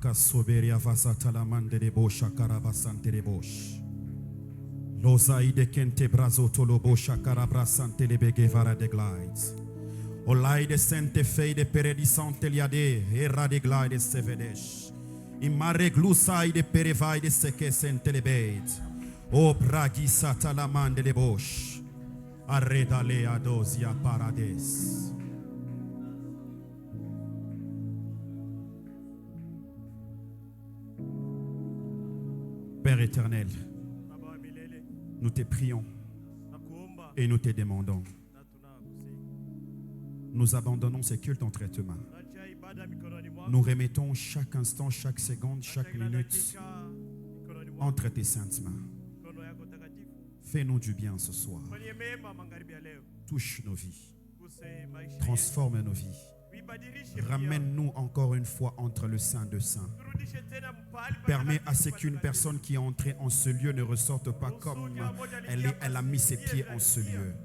Raka soberia vasata la mande de bosha karabasante de bosh. Lozai de kente brazo tolo bosha karabrasante le begevara de glides. Olai de sente fei de peredisante liade era de glides sevedesh. Imare glusai de perevai de seke sente le beit. O bragi sata la mande de bosh. Arredale adosia parades. Père éternel, nous te prions et nous te demandons. Nous abandonnons ces cultes en traitement. Nous remettons chaque instant, chaque seconde, chaque minute entre tes saintes mains. Fais-nous du bien ce soir. Touche nos vies. Transforme nos vies. Ramène-nous encore une fois entre le Saint de Saints. Permets à ce qu'une personne qui est entrée en ce lieu ne ressorte pas comme elle a mis ses pieds en ce lieu.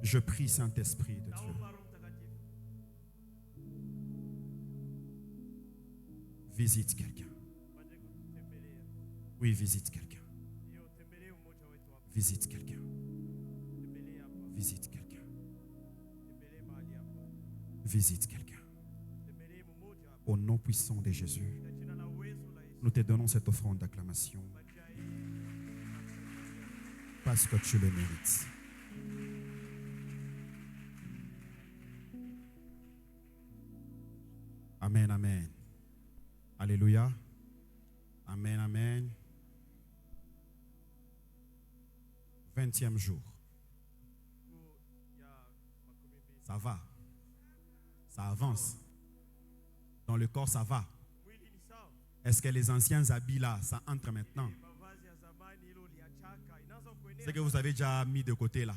Je prie, Saint-Esprit de Dieu. Visite quelqu'un. Oui, visite quelqu'un. Visite quelqu'un. Visite quelqu'un. Visite quelqu'un. Au nom puissant de Jésus, nous te donnons cette offrande d'acclamation parce que tu le mérites. Amen, amen. Alléluia. Amen, amen. 20e jour. Ça va. Ça avance. Dans le corps, ça va. Est-ce que les anciens habits là, ça entre maintenant? C'est que vous avez déjà mis de côté là.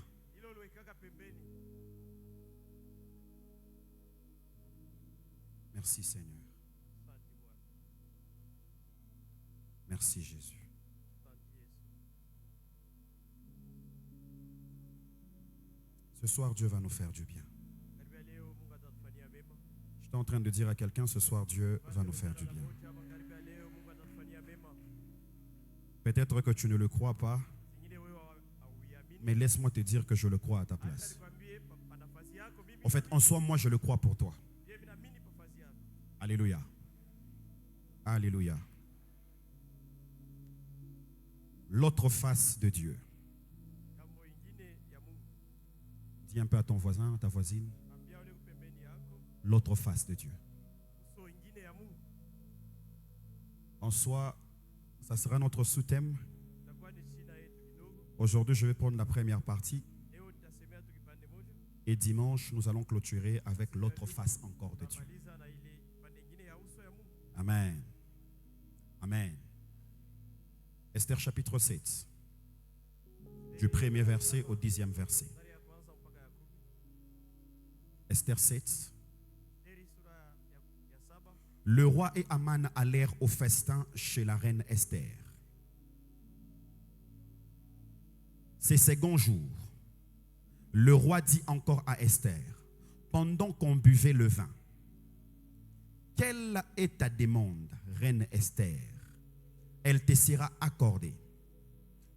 Merci Seigneur. Merci Jésus. Ce soir, Dieu va nous faire du bien. Je suis en train de dire à quelqu'un, ce soir, Dieu va nous faire du bien. Peut-être que tu ne le crois pas, mais laisse-moi te dire que je le crois à ta place. En fait, en soi, moi, je le crois pour toi. Alléluia. Alléluia. L'autre face de Dieu. Dis un peu à ton voisin, à ta voisine. L'autre face de Dieu. En soi, ça sera notre sous-thème. Aujourd'hui, je vais prendre la première partie. Et dimanche, nous allons clôturer avec l'autre face encore de Dieu. Amen. Amen. Esther chapitre 7. Du 1er verset au 10e verset. Esther 7. Le roi et Aman allèrent au festin chez la reine Esther. Ces seconds jours, le roi dit encore à Esther, pendant qu'on buvait le vin, quelle est ta demande, reine Esther? Elle te sera accordée.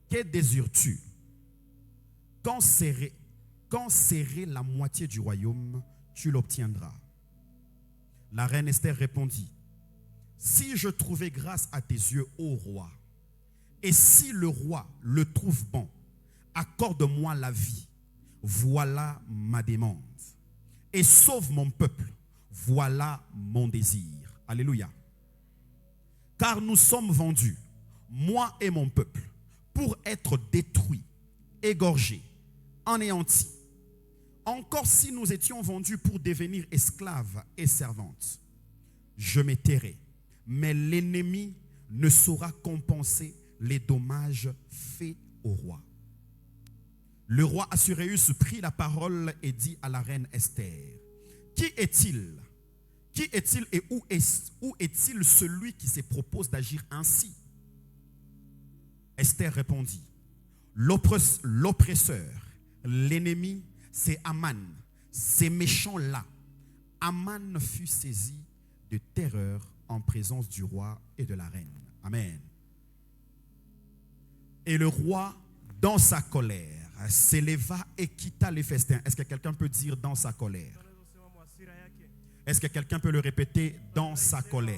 Que désires-tu? Quand serait la moitié du royaume, tu l'obtiendras. La reine Esther répondit, si je trouvais grâce à tes yeux, ô roi, et si le roi le trouve bon, accorde-moi la vie, voilà ma demande. Et sauve mon peuple, voilà mon désir. Alléluia. Car nous sommes vendus, moi et mon peuple, pour être détruits, égorgés, anéantis. Encore si nous étions vendus pour devenir esclaves et servantes, je me tairai, mais l'ennemi ne saura compenser les dommages faits au roi. Le roi Assuérus prit la parole et dit à la reine Esther, qui est-il? Qui est-il et où est-il celui qui se propose d'agir ainsi? Esther répondit, l'oppresseur, l'ennemi, c'est Aman. Ces méchants-là. Aman fut saisi de terreur en présence du roi et de la reine. Amen. Et le roi, dans sa colère, s'éleva et quitta les festins. Est-ce que quelqu'un peut dire dans sa colère? Est-ce que quelqu'un peut le répéter? Dans sa colère.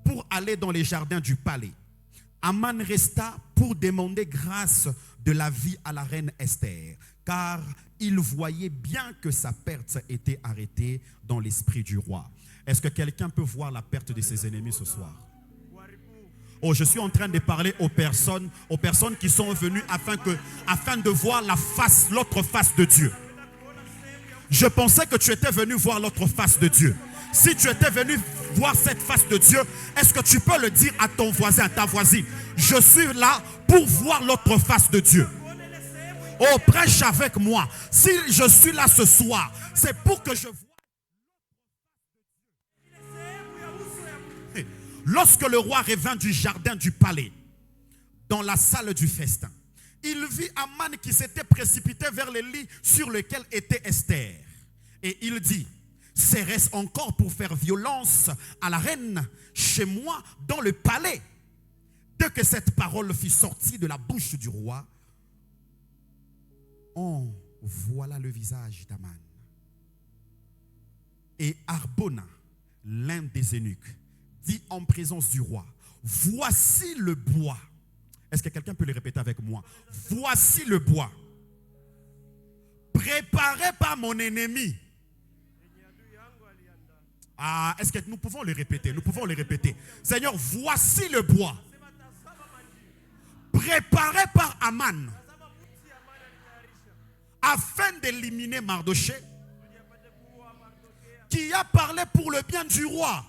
Pour aller dans les jardins du palais. Aman resta pour demander grâce de la vie à la reine Esther, car il voyait bien que sa perte était arrêtée dans l'esprit du roi. Est-ce que quelqu'un peut voir la perte de ses ennemis ce soir? Oh, je suis en train de parler aux personnes qui sont venues afin de voir l'autre face de Dieu. Je pensais que tu étais venu voir l'autre face de Dieu. Si tu étais venu voir cette face de Dieu, est-ce que tu peux le dire à ton voisin, à ta voisine? Je suis là pour voir l'autre face de Dieu. Oh, prêche avec moi. Si je suis là ce soir, c'est pour que je vois. Lorsque le roi revint du jardin du palais, dans la salle du festin, il vit Aman qui s'était précipité vers le lit sur lequel était Esther. Et il dit, serait-ce encore pour faire violence à la reine chez moi dans le palais? Dès que cette parole fut sortie de la bouche du roi, oh, voilà le visage d'Aman. Et Arbona, l'un des eunuques, dit en présence du roi, voici le bois. Est-ce que quelqu'un peut le répéter avec moi? Voici le bois préparé par mon ennemi. Ah, est-ce que nous pouvons le répéter? Nous pouvons le répéter. Seigneur, voici le bois préparé par Aman afin d'éliminer Mardoché, qui a parlé pour le bien du roi.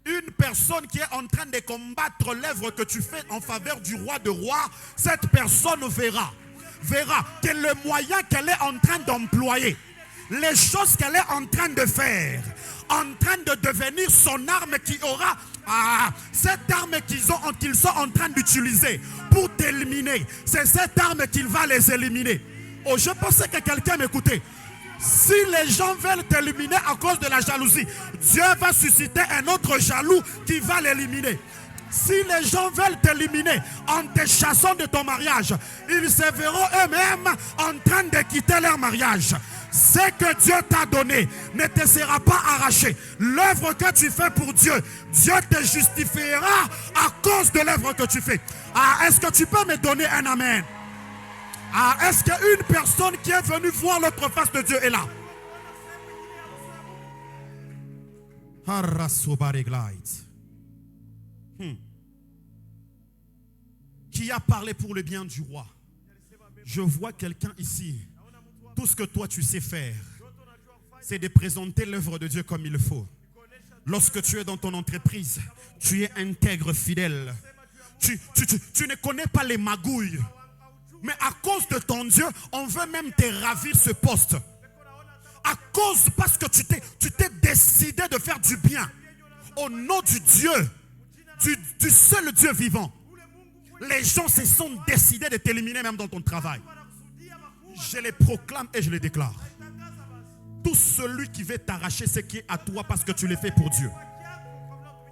Une personne qui est en train de combattre l'œuvre que tu fais en faveur du roi de rois, cette personne verra que le moyen qu'elle est en train d'employer, les choses qu'elle est en train de faire, en train de devenir son arme qui aura, cette arme qu'ils sont en train d'utiliser pour t'éliminer, c'est cette arme qu'il va les éliminer. Oh, je pensais que quelqu'un m'écoutait. Si les gens veulent t'éliminer à cause de la jalousie, Dieu va susciter un autre jaloux qui va l'éliminer. Si les gens veulent t'éliminer en te chassant de ton mariage, ils se verront eux-mêmes en train de quitter leur mariage. Ce que Dieu t'a donné ne te sera pas arraché. L'œuvre que tu fais pour Dieu, Dieu te justifiera à cause de l'œuvre que tu fais. Est-ce que tu peux me donner un amen? Est-ce qu'une personne qui est venue voir l'autre face de Dieu est là? Qui a parlé pour le bien du roi? Je vois quelqu'un ici. Tout ce que toi tu sais faire, c'est de présenter l'œuvre de Dieu comme il faut. Lorsque tu es dans ton entreprise, tu es intègre, fidèle. Tu ne connais pas les magouilles. Mais à cause de ton Dieu, on veut même te ravir ce poste. Parce que tu t'es décidé de faire du bien. Au nom du Dieu, du seul Dieu vivant. Les gens se sont décidés de t'éliminer même dans ton travail. Je les proclame et je les déclare. Tout celui qui veut t'arracher ce qui est à toi parce que tu l'as fait pour Dieu.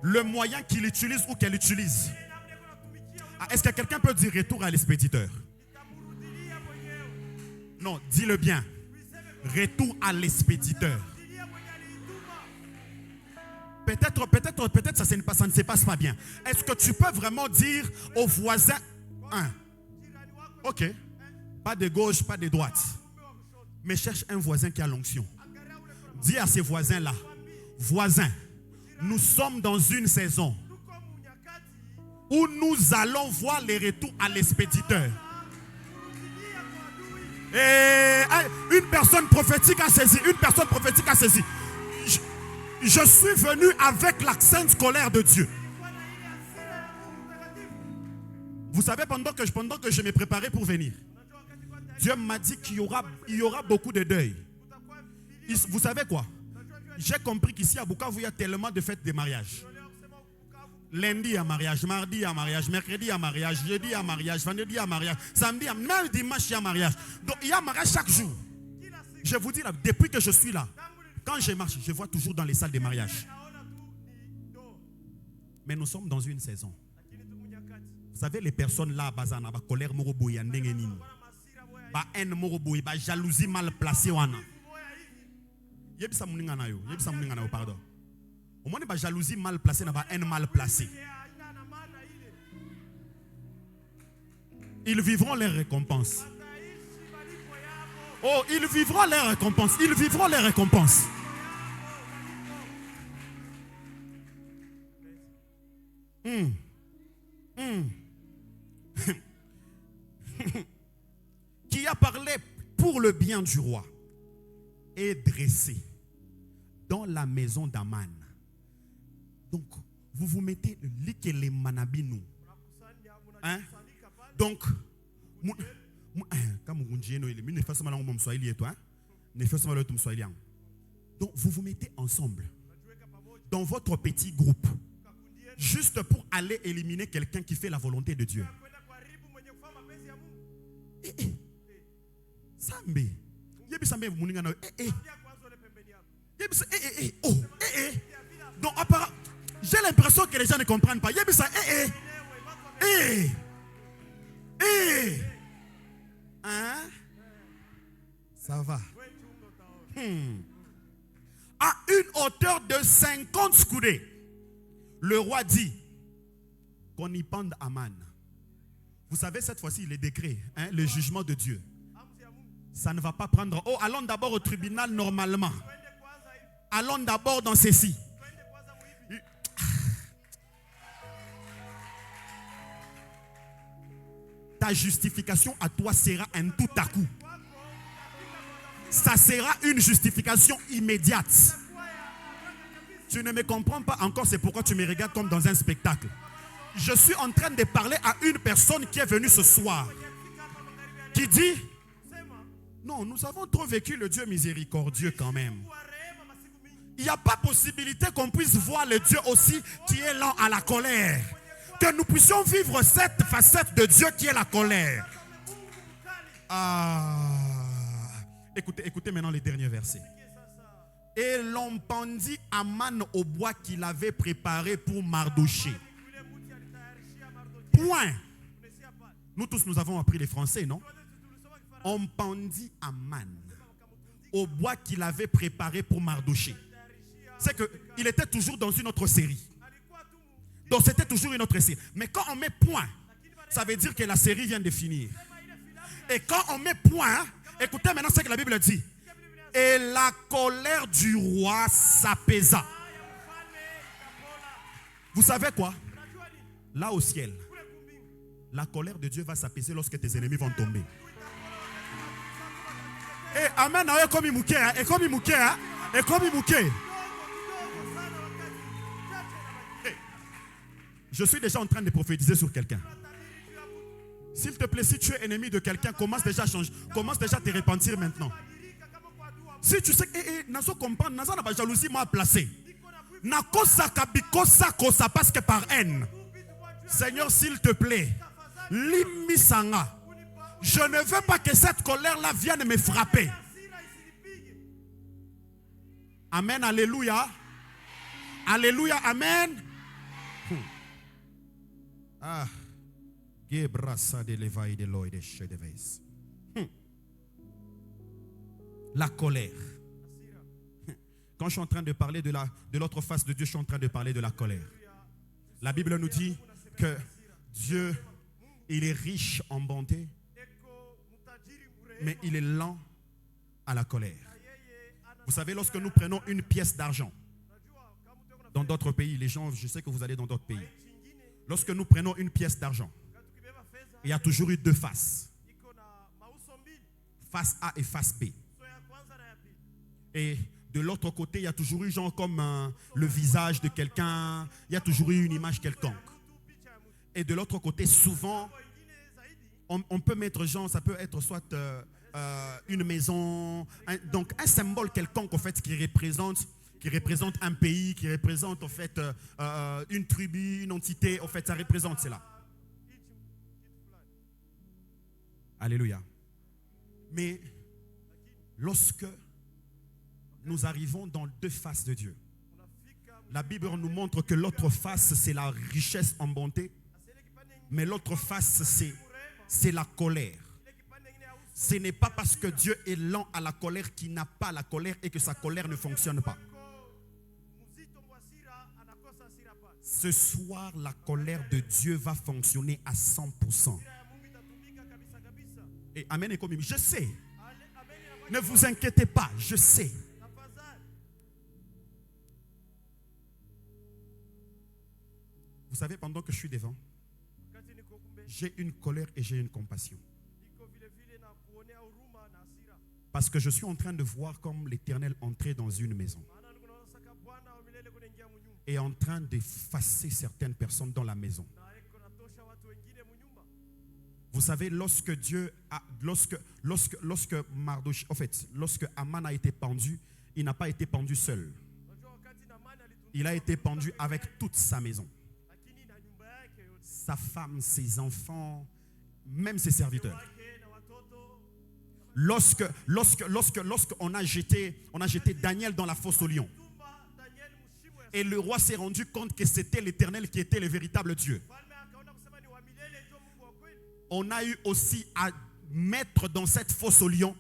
Le moyen qu'il utilise ou qu'elle utilise. Est-ce que quelqu'un peut dire retour à l'expéditeur? Non, dis-le bien. Retour à l'expéditeur. Peut-être ça ne se passe pas bien. Est-ce que tu peux vraiment dire au voisin, ok, pas de gauche, pas de droite, mais cherche un voisin qui a l'onction. Dis à ces voisins-là, voisins, nous sommes dans une saison où nous allons voir les retours à l'expéditeur. Et une personne prophétique a saisi. Je suis venu avec la sainte colère de Dieu. Vous savez, pendant que je me préparais pour venir, Dieu m'a dit qu'il y aura beaucoup de deuil. Vous savez quoi? J'ai compris qu'ici à Bukavu, il y a tellement de fêtes de mariage. Lundi, il y a mariage. Mardi, il y a mariage. Mercredi, il y a mariage. Jeudi, il y a mariage. Vendredi, il y a mariage. Samedi, même dimanche, il y a mariage. Donc, il y a mariage chaque jour. Je vous dis là, depuis que je suis là, Quand je marche, je vois toujours dans les salles de mariage. Mais nous sommes dans une saison. Vous savez, les personnes là, bazana, ba colère moroboy, ndengenini, ba haine moroboy, ba jalousie mal placée wana. Yebisa muninga na yo, pardon. Au moins ba jalousie mal placée na ba haine mal placée. Ils vivront leurs récompenses. Oh, ils vivront leurs récompenses. Ils vivront leurs récompenses. Qui a parlé pour le bien du roi est dressé dans la maison d'Aman. Donc, vous vous mettez les manabinu. Hein? Donc, donc, vous vous mettez ensemble dans votre petit groupe juste pour aller éliminer quelqu'un qui fait la volonté de Dieu. Sambe. Donc, apparemment, j'ai l'impression que les gens ne comprennent pas. Hein? Ça va. À une hauteur de 50 scoudées, le roi dit qu'on y pende Aman. Vous savez, cette fois-ci, les décrets, hein, le jugement de Dieu, ça ne va pas prendre. Oh, allons d'abord au tribunal normalement. Allons d'abord dans ceci. Ta justification à toi sera un tout à coup. Ça sera une justification immédiate. Tu ne me comprends pas encore, c'est pourquoi tu me regardes comme dans un spectacle. Je suis en train de parler à une personne qui est venue ce soir, qui dit, non, nous avons trop vécu le Dieu miséricordieux quand même. Il n'y a pas possibilité qu'on puisse voir le Dieu aussi qui est lent à la colère. Que nous puissions vivre cette facette de Dieu qui est la colère. Écoutez maintenant les derniers versets. Et l'on pendit Aman au bois qu'il avait préparé pour Mardoché. Point. Nous tous, nous avons appris les français, non? On pendit Aman au bois qu'il avait préparé pour Mardoché. C'est qu'il était toujours dans une autre série. Donc c'était toujours une autre série. Mais quand on met point, ça veut dire que la série vient de finir. Et quand on met point, écoutez maintenant ce que la Bible dit. Et la colère du roi s'apaisa. Vous savez quoi? Là au ciel, la colère de Dieu va s'apaiser lorsque tes ennemis vont tomber. Et amen, et comme il mouké, et comme il mouké, et comme il mouké. Je suis déjà en train de prophétiser sur quelqu'un. S'il te plaît, si tu es ennemi de quelqu'un, commence déjà à changer, commence déjà à te repentir maintenant. Si tu sais que nazo comprendre, nazo na ba jalousie m'a placé. Na kosa kabikosa kosa parce que par haine. Seigneur, s'il te plaît, limisanga. Je ne veux pas que cette colère-là vienne me frapper. Amen, alléluia. Alléluia, amen. Ah. La colère. Quand je suis en train de parler de l'autre face de Dieu, je suis en train de parler de la colère. La Bible nous dit que Dieu, il est riche en bonté, mais il est lent à la colère. Vous savez, lorsque nous prenons une pièce d'argent, dans d'autres pays, les gens, je sais que vous allez dans d'autres pays. Lorsque nous prenons une pièce d'argent, il y a toujours eu deux faces. Face A et face B. Et de l'autre côté, il y a toujours eu genre comme le visage de quelqu'un. Il y a toujours eu une image quelconque. Et de l'autre côté, souvent, on peut mettre genre, ça peut être soit une maison, donc un symbole quelconque en fait qui représente un pays, qui représente en fait une tribu, une entité. En fait, ça représente cela. Alléluia. Mais lorsque nous arrivons dans deux faces de Dieu. La Bible nous montre que l'autre face, c'est la richesse en bonté. Mais l'autre face, c'est la colère. Ce n'est pas parce que Dieu est lent à la colère qu'il n'a pas la colère et que sa colère ne fonctionne pas. Ce soir, la colère de Dieu va fonctionner à 100%. Et amen et comme je sais. Ne vous inquiétez pas, je sais. Vous savez, pendant que je suis devant, j'ai une colère et j'ai une compassion. Parce que je suis en train de voir comme l'Éternel entrer dans une maison et en train d'effacer certaines personnes dans la maison. Vous savez, lorsque Mardochée, en fait, lorsque Aman a été pendu, il n'a pas été pendu seul. Il a été pendu avec toute sa maison. Sa femme, ses enfants, même ses serviteurs. Lorsqu'on a jeté Daniel dans la fosse au lion, et le roi s'est rendu compte que c'était l'Éternel qui était le véritable Dieu. On a eu aussi à mettre dans cette fosse au lion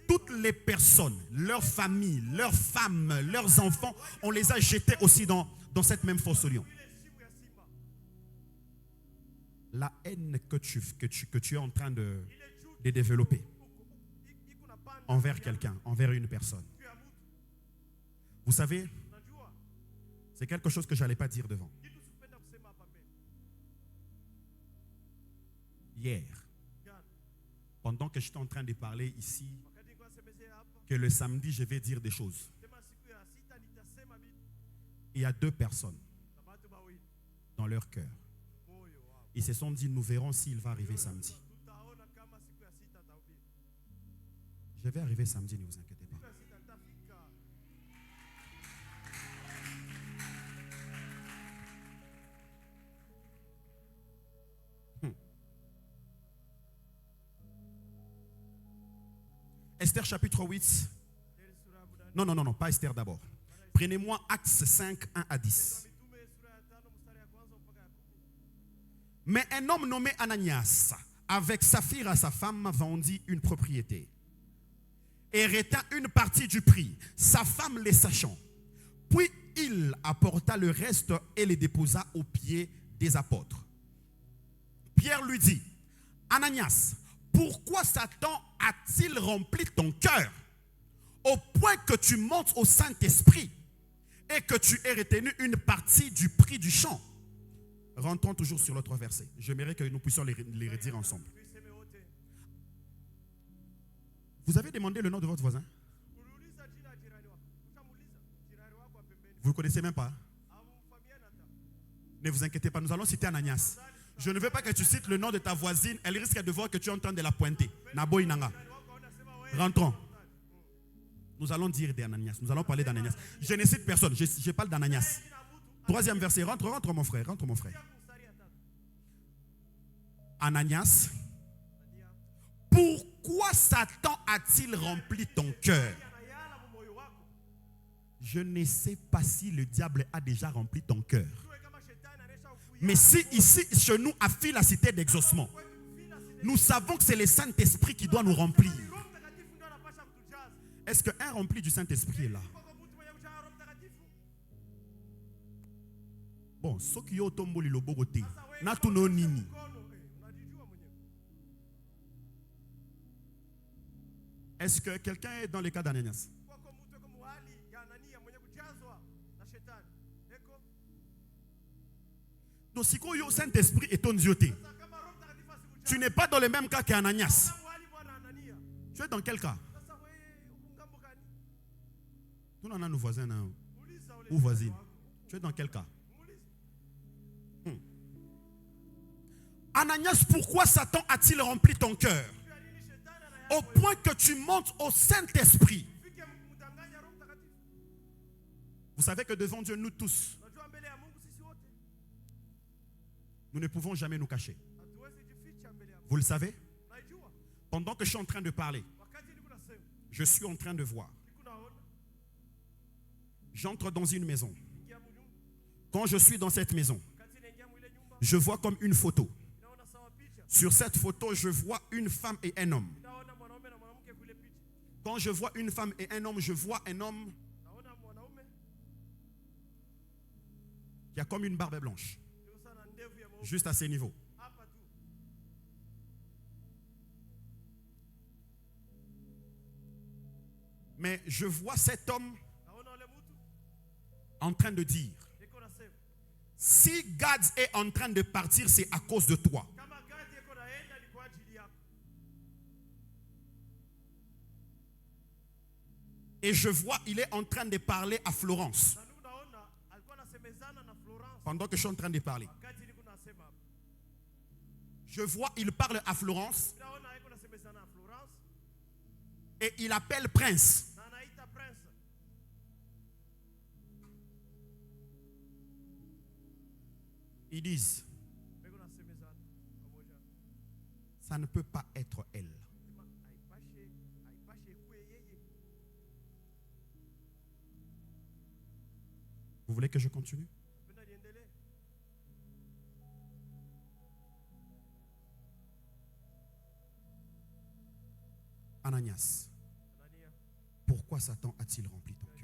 toutes les personnes, leurs familles, leurs femmes, leurs enfants. On les a jetés aussi dans cette même fosse au lion. La haine que tu es en train de développer envers quelqu'un, envers une personne. Vous savez, c'est quelque chose que je n'allais pas dire devant. Hier, pendant que j'étais en train de parler ici, que le samedi, je vais dire des choses. Il y a deux personnes dans leur cœur. Ils se sont dit, nous verrons s'il va arriver samedi. Je vais arriver samedi, ne vous inquiétez pas. Esther chapitre 8. Non, pas Esther d'abord. Prenez-moi Actes 5, 1 à 10. Mais un homme nommé Ananias, avec Saphira, sa femme, vendit une propriété et retint une partie du prix, sa femme les sachant. Puis il apporta le reste et les déposa aux pieds des apôtres. Pierre lui dit, Ananias, pourquoi Satan a-t-il rempli ton cœur au point que tu montes au Saint-Esprit et que tu aies retenu une partie du prix du champ? Rentrons toujours sur l'autre verset. J'aimerais que nous puissions les redire ensemble. Vous avez demandé le nom de votre voisin? Vous ne le connaissez même pas? Ne vous inquiétez pas, nous allons citer Ananias. Je ne veux pas que tu cites le nom de ta voisine. Elle risque de voir que tu es en train de la pointer. Naboy Nanga. Rentrons. Nous allons dire d'Ananias. Nous allons parler d'Ananias. Je ne cite personne. Je parle d'Ananias. Troisième verset. Rentre mon frère. Rentre mon frère. Ananias. Pourquoi Satan a-t-il rempli ton cœur? Je ne sais pas si le diable a déjà rempli ton cœur. Mais si ici, chez nous, à la cité d'exaucement, nous savons que c'est le Saint-Esprit qui doit nous remplir. Est-ce qu'un rempli du Saint-Esprit est là? Bon, ce qui est tombé le bogoté, n'a tout non nini. Est-ce que quelqu'un est dans le cas d'Ananias? Donc, si le Saint-Esprit est ton Dieu, tu n'es pas dans le même cas qu'Ananias. Tu es dans quel cas? Nous avons nos voisins ou voisines. Tu es dans quel cas? Ananias, pourquoi Satan a-t-il rempli ton cœur au point que tu montes au Saint-Esprit? Vous savez que devant Dieu, nous tous, nous ne pouvons jamais nous cacher. Vous le savez? Pendant que je suis en train de parler, je suis en train de voir J'entre dans une maison. Quand je suis dans cette maison, je vois comme une photo. Sur cette photo, je vois une femme et un homme. Quand je vois une femme et un homme, je vois un homme qui a comme une barbe blanche. Juste à ces niveaux. Mais je vois cet homme en train de dire, si Gad est en train de partir, c'est à cause de toi. Et je vois, il est en train de parler à Florence. Pendant que je suis en train de parler. Je vois, il parle à Florence. Et il appelle Prince. Ils disent, ça ne peut pas être elle. Vous voulez que je continue? Ananias, pourquoi Satan a-t-il rempli ton cœur?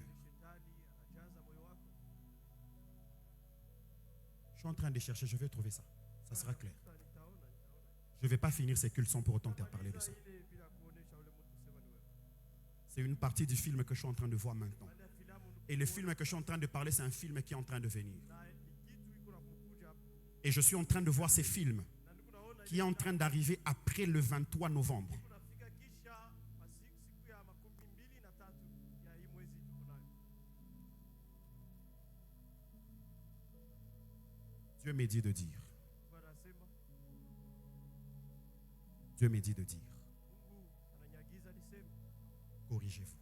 Je suis en train de chercher, je vais trouver ça. Ça sera clair. Je ne vais pas finir ces cultes sans pour autant te parler de ça. C'est une partie du film que je suis en train de voir maintenant. Et le film que je suis en train de parler, c'est un film qui est en train de venir. Et je suis en train de voir ces films qui est en train d'arriver après le 23 novembre. Dieu m'a dit de dire. Dieu m'a dit de dire. Corrigez-vous.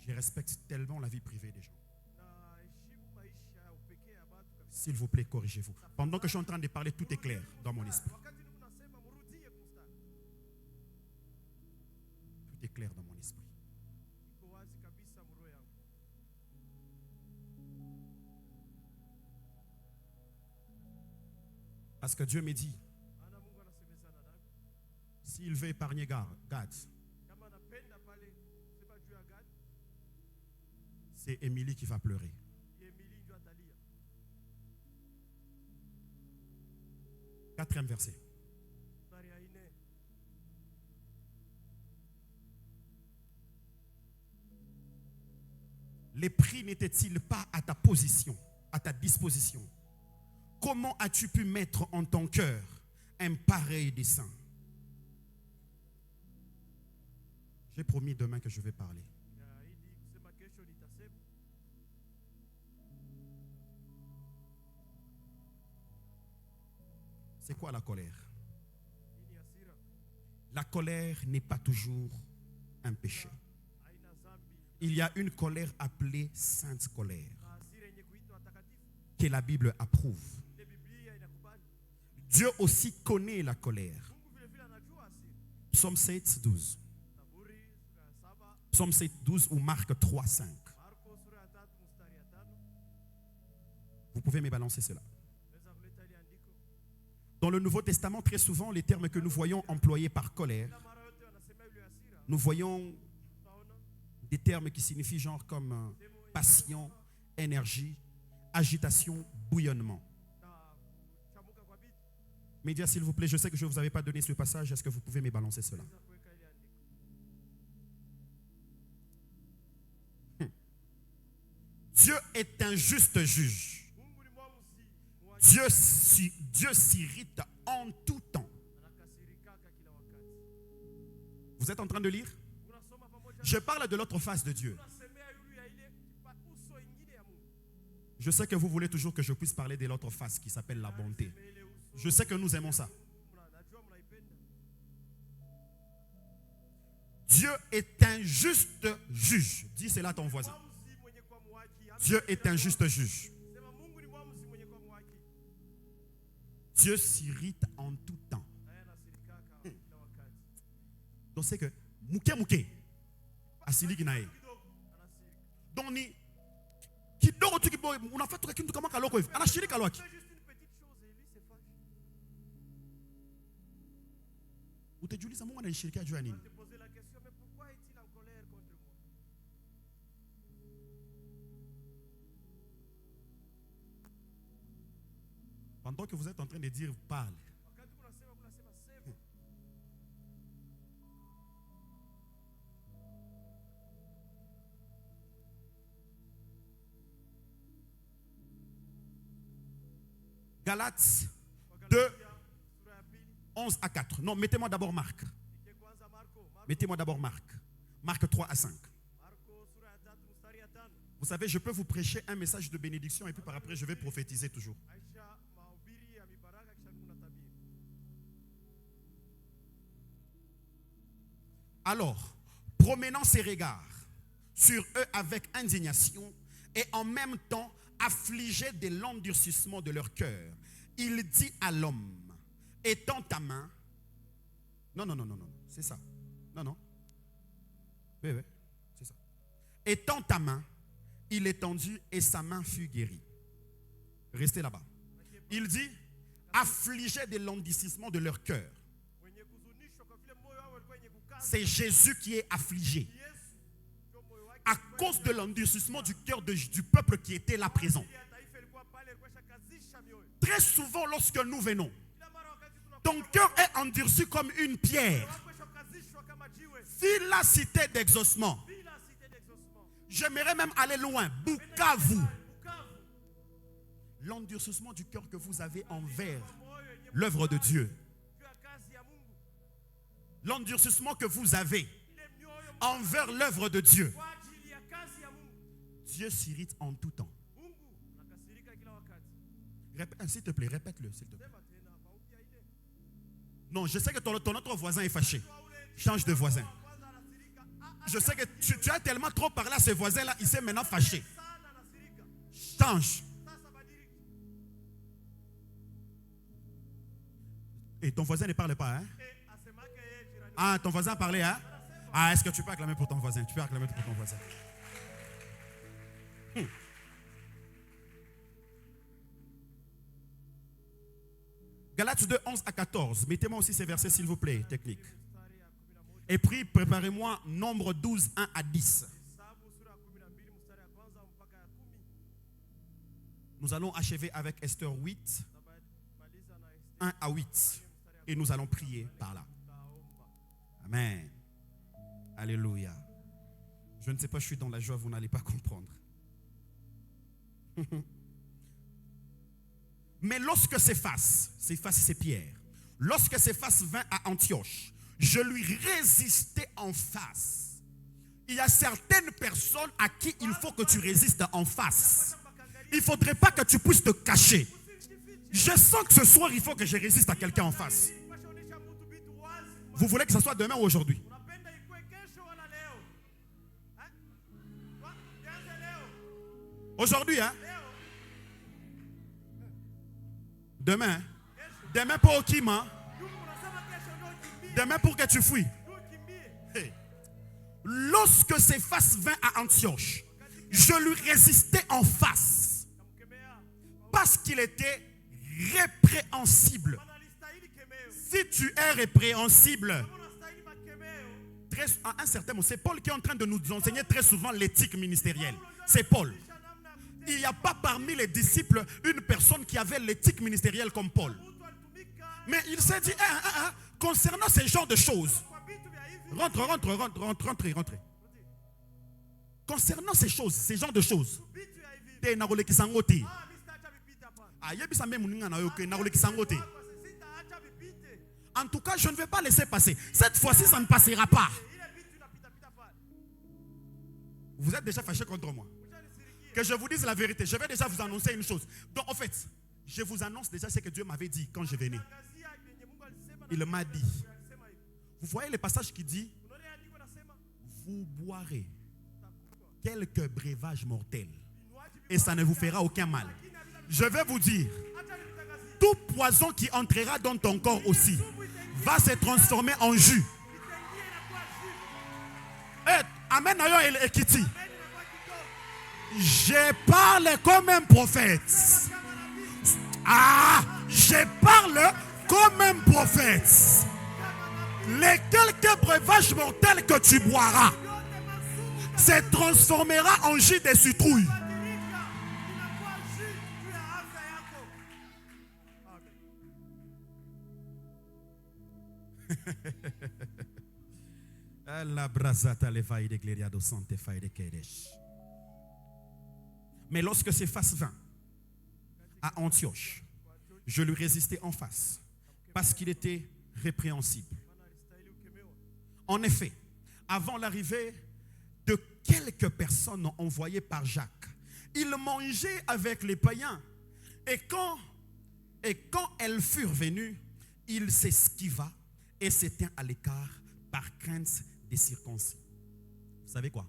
Je respecte tellement la vie privée des gens. S'il vous plaît, corrigez-vous. Pendant que je suis en train de parler, tout est clair dans mon esprit. Tout est clair dans mon esprit. Parce que Dieu me dit, s'il veut épargner Gad, c'est Émilie qui va pleurer. Quatrième verset. Les prix n'étaient-ils pas à ta position, à ta disposition? Comment as-tu pu mettre en ton cœur un pareil dessein? J'ai promis demain que je vais parler. C'est quoi la colère? La colère n'est pas toujours un péché. Il y a une colère appelée sainte colère que la Bible approuve. Dieu aussi connaît la colère. Psaume 7, 12. Psaume 7, 12 ou Marc 3, 5. Vous pouvez me balancer cela. Dans le Nouveau Testament, très souvent, les termes que nous voyons employés par colère, nous voyons des termes qui signifient genre comme passion, énergie, agitation, bouillonnement. Médias, s'il vous plaît, je sais que je ne vous avais pas donné ce passage. Est-ce que vous pouvez me balancer cela? Dieu est un juste juge. Dieu s'irrite en tout temps. Vous êtes en train de lire? Je parle de l'autre face de Dieu. Je sais que vous voulez toujours que je puisse parler de l'autre face qui s'appelle la bonté. Je sais que nous aimons ça. Dieu est un juste juge. Dis cela à ton voisin. Dieu est un juste juge. Dieu s'irrite en tout temps. Donc c'est que mouké. Asiliki nae. Donc ni kidogo tu kiboy unafanya tu kitu kama kaloko hivi. Anashirika lwaki. Utajiuliza Mungu ananishirikia juu ya nini? Pendant que vous êtes en train de dire parle. Galates 2, 11 à 4. Non, mettez-moi d'abord Marc. Mettez-moi d'abord Marc. Marc 3 à 5. Vous savez, je peux vous prêcher un message de bénédiction et puis par après, je vais prophétiser toujours. Alors, promenant ses regards sur eux avec indignation et en même temps affligé de l'endurcissement de leur cœur, il dit à l'homme, étends ta main. Non, c'est ça. Non. Oui, c'est ça. Étends ta main, il étendit et sa main fut guérie. Restez là-bas. Il dit, affligé de l'endurcissement de leur cœur. C'est Jésus qui est affligé à cause de l'endurcissement du cœur du peuple qui était là présent. Très souvent lorsque nous venons, ton cœur est endurci comme une pierre. Ville la cité d'exaucement. J'aimerais même aller loin. Bukavu. L'endurcissement du cœur que vous avez envers l'œuvre de Dieu. L'endurcissement que vous avez envers l'œuvre de Dieu. Dieu s'irrite en tout temps. S'il te plaît, répète-le, s'il te plaît. Non, je sais que ton autre voisin est fâché. Change de voisin. Je sais que tu as tellement trop parlé à ce voisin-là, il s'est maintenant fâché. Change. Et ton voisin ne parle pas, hein? Ah, ton voisin parlait, hein? Ah, est-ce que tu peux acclamer pour ton voisin? Tu peux acclamer pour ton voisin. Galates 2, 11 à 14. Mettez-moi aussi ces versets, s'il vous plaît, technique. Et puis, préparez-moi Nombre 12, 1 à 10. Nous allons achever avec Esther 8, 1 à 8. Et nous allons prier par là. Amen. Alléluia. Je ne sais pas, je suis dans la joie, vous n'allez pas comprendre. Mais lorsque Céphas, c'est Pierre, lorsque Céphas vint à Antioche, je lui résistais en face. Il y a certaines personnes à qui il faut que tu résistes en face. Il ne faudrait pas que tu puisses te cacher. Je sens que ce soir, il faut que je résiste à quelqu'un en face. Vous voulez que ce soit demain ou aujourd'hui? Aujourd'hui, hein? Demain. Demain pour qui, man? Demain pour que tu fuis. Hey. Lorsque Céphas vint à Antioche, je lui résistais en face. Parce qu'il était répréhensible. Si tu es répréhensible, à un certain moment, c'est Paul qui est en train de nous enseigner très souvent l'éthique ministérielle. C'est Paul. Il n'y a pas parmi les disciples une personne qui avait l'éthique ministérielle comme Paul. Mais il s'est dit, concernant ces genres de choses, rentrez. Concernant ces choses, ces genres de choses, en tout cas, je ne vais pas laisser passer. Cette fois-ci, ça ne passera pas. Vous êtes déjà fâché contre moi. Que je vous dise la vérité. Je vais déjà vous annoncer une chose. Donc, en fait, je vous annonce déjà ce que Dieu m'avait dit quand je venais. Il m'a dit. Vous voyez le passage qui dit, vous boirez quelques breuvages mortels et ça ne vous fera aucun mal. Je vais vous dire, tout poison qui entrera dans ton corps aussi va se transformer en jus. Et Amen. Je parle comme un prophète. Ah, je parle comme un prophète. Les quelques breuvages mortels que tu boiras se transformera en jus de citrouille. Mais lorsque Céphas vint à Antioche, je lui résistai en face parce qu'il était répréhensible. En effet, avant l'arrivée de quelques personnes envoyées par Jacques, il mangeait avec les païens. Et quand elles furent venues, il s'esquiva et se tint à l'écart par crainte des circoncis. Vous savez quoi?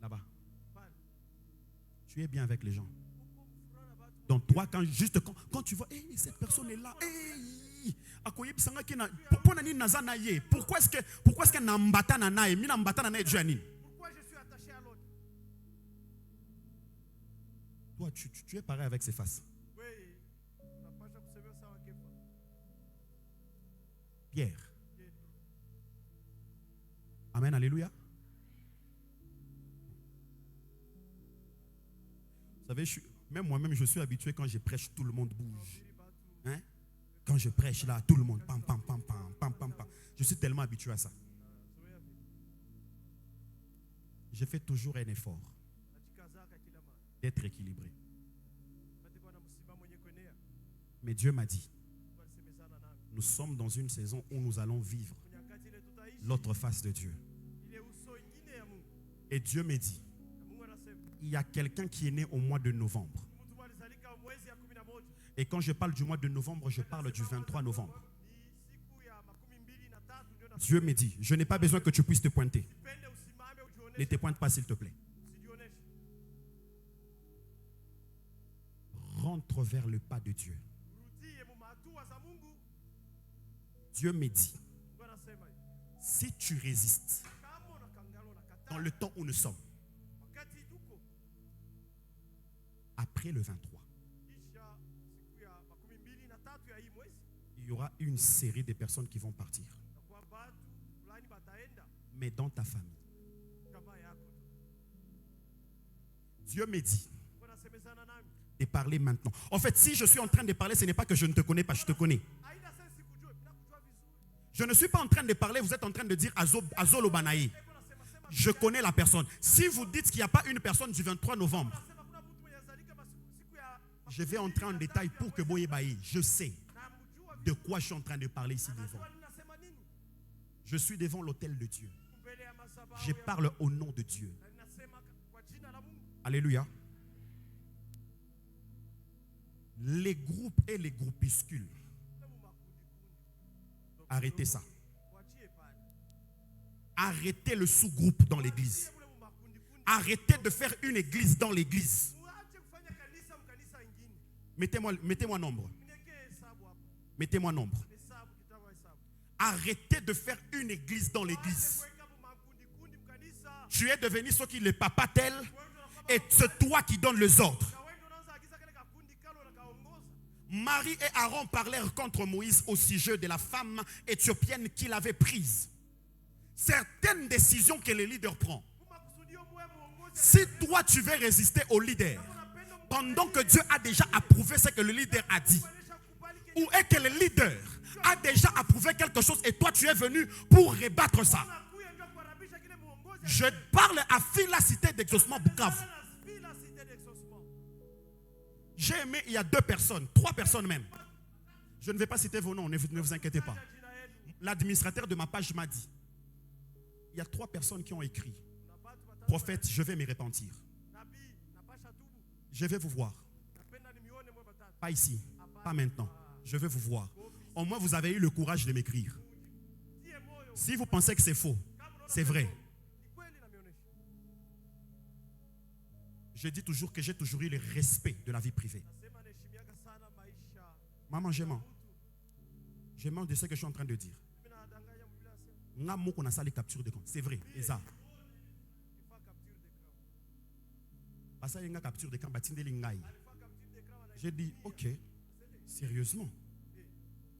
Là-bas. Tu es bien avec les gens. Donc toi, quand tu vois, hey, cette personne est là, hey, pourquoi est-ce que pourquoi je suis attaché à l'autre? Toi, tu es pareil avec ses faces. Pierre. Amen, alléluia. Vous savez, même moi-même, je suis habitué quand je prêche, tout le monde bouge. Hein? Quand je prêche là, tout le monde, pam, pam, pam, pam, pam, pam, pam. Je suis tellement habitué à ça. Je fais toujours un effort d'être équilibré. Mais Dieu m'a dit, nous sommes dans une saison où nous allons vivre l'autre face de Dieu. Et Dieu me dit, il y a quelqu'un qui est né au mois de novembre. Et quand je parle du mois de novembre, je parle du 23 novembre. Dieu me dit, je n'ai pas besoin que tu puisses te pointer. Ne te pointe pas, s'il te plaît. Rentre vers le pas de Dieu. Dieu me dit, si tu résistes dans le temps où nous sommes, après le 23, il y aura une série de personnes qui vont partir. Mais dans ta famille, Dieu me dit de parler maintenant. En fait, si je suis en train de parler, ce n'est pas que je ne te connais pas, je te connais. Je ne suis pas en train de parler, vous êtes en train de dire Azolo Banaï. Je connais la personne. Si vous dites qu'il n'y a pas une personne du 23 novembre, je vais entrer en détail pour que Boye Baï, je sais de quoi je suis en train de parler ici devant. Je suis devant l'autel de Dieu. Je parle au nom de Dieu. Alléluia. Les groupes et les groupuscules, arrêtez ça. Arrêtez le sous-groupe dans l'église. Arrêtez de faire une église dans l'église. Mettez-moi nombre. Mettez-moi nombre. Arrêtez de faire une église dans l'église. Tu es devenu ce qui est le papa tel et c'est toi qui donnes les ordres. Marie et Aaron parlèrent contre Moïse au sujet de la femme éthiopienne qu'il avait prise. Certaines décisions que le leader prend. Si toi tu veux résister au leader, pendant que Dieu a déjà approuvé ce que le leader a dit, ou est que le leader a déjà approuvé quelque chose et toi tu es venu pour rebattre ça. Je parle à Fila Cité d'Exaucement Bukavu. J'ai aimé, il y a 2 personnes, 3 personnes même. Je ne vais pas citer vos noms, ne vous inquiétez pas. L'administrateur de ma page m'a dit, il y a 3 personnes qui ont écrit, prophète, je vais me repentir. Je vais vous voir. Pas ici, pas maintenant. Je vais vous voir. Au moins, vous avez eu le courage de m'écrire. Si vous pensez que c'est faux, c'est vrai. Je dis toujours que j'ai toujours eu le respect de la vie privée. Maman, je mens. Je mens de ce que je suis en train de dire. C'est vrai, c'est ça. J'ai dit, ok, sérieusement.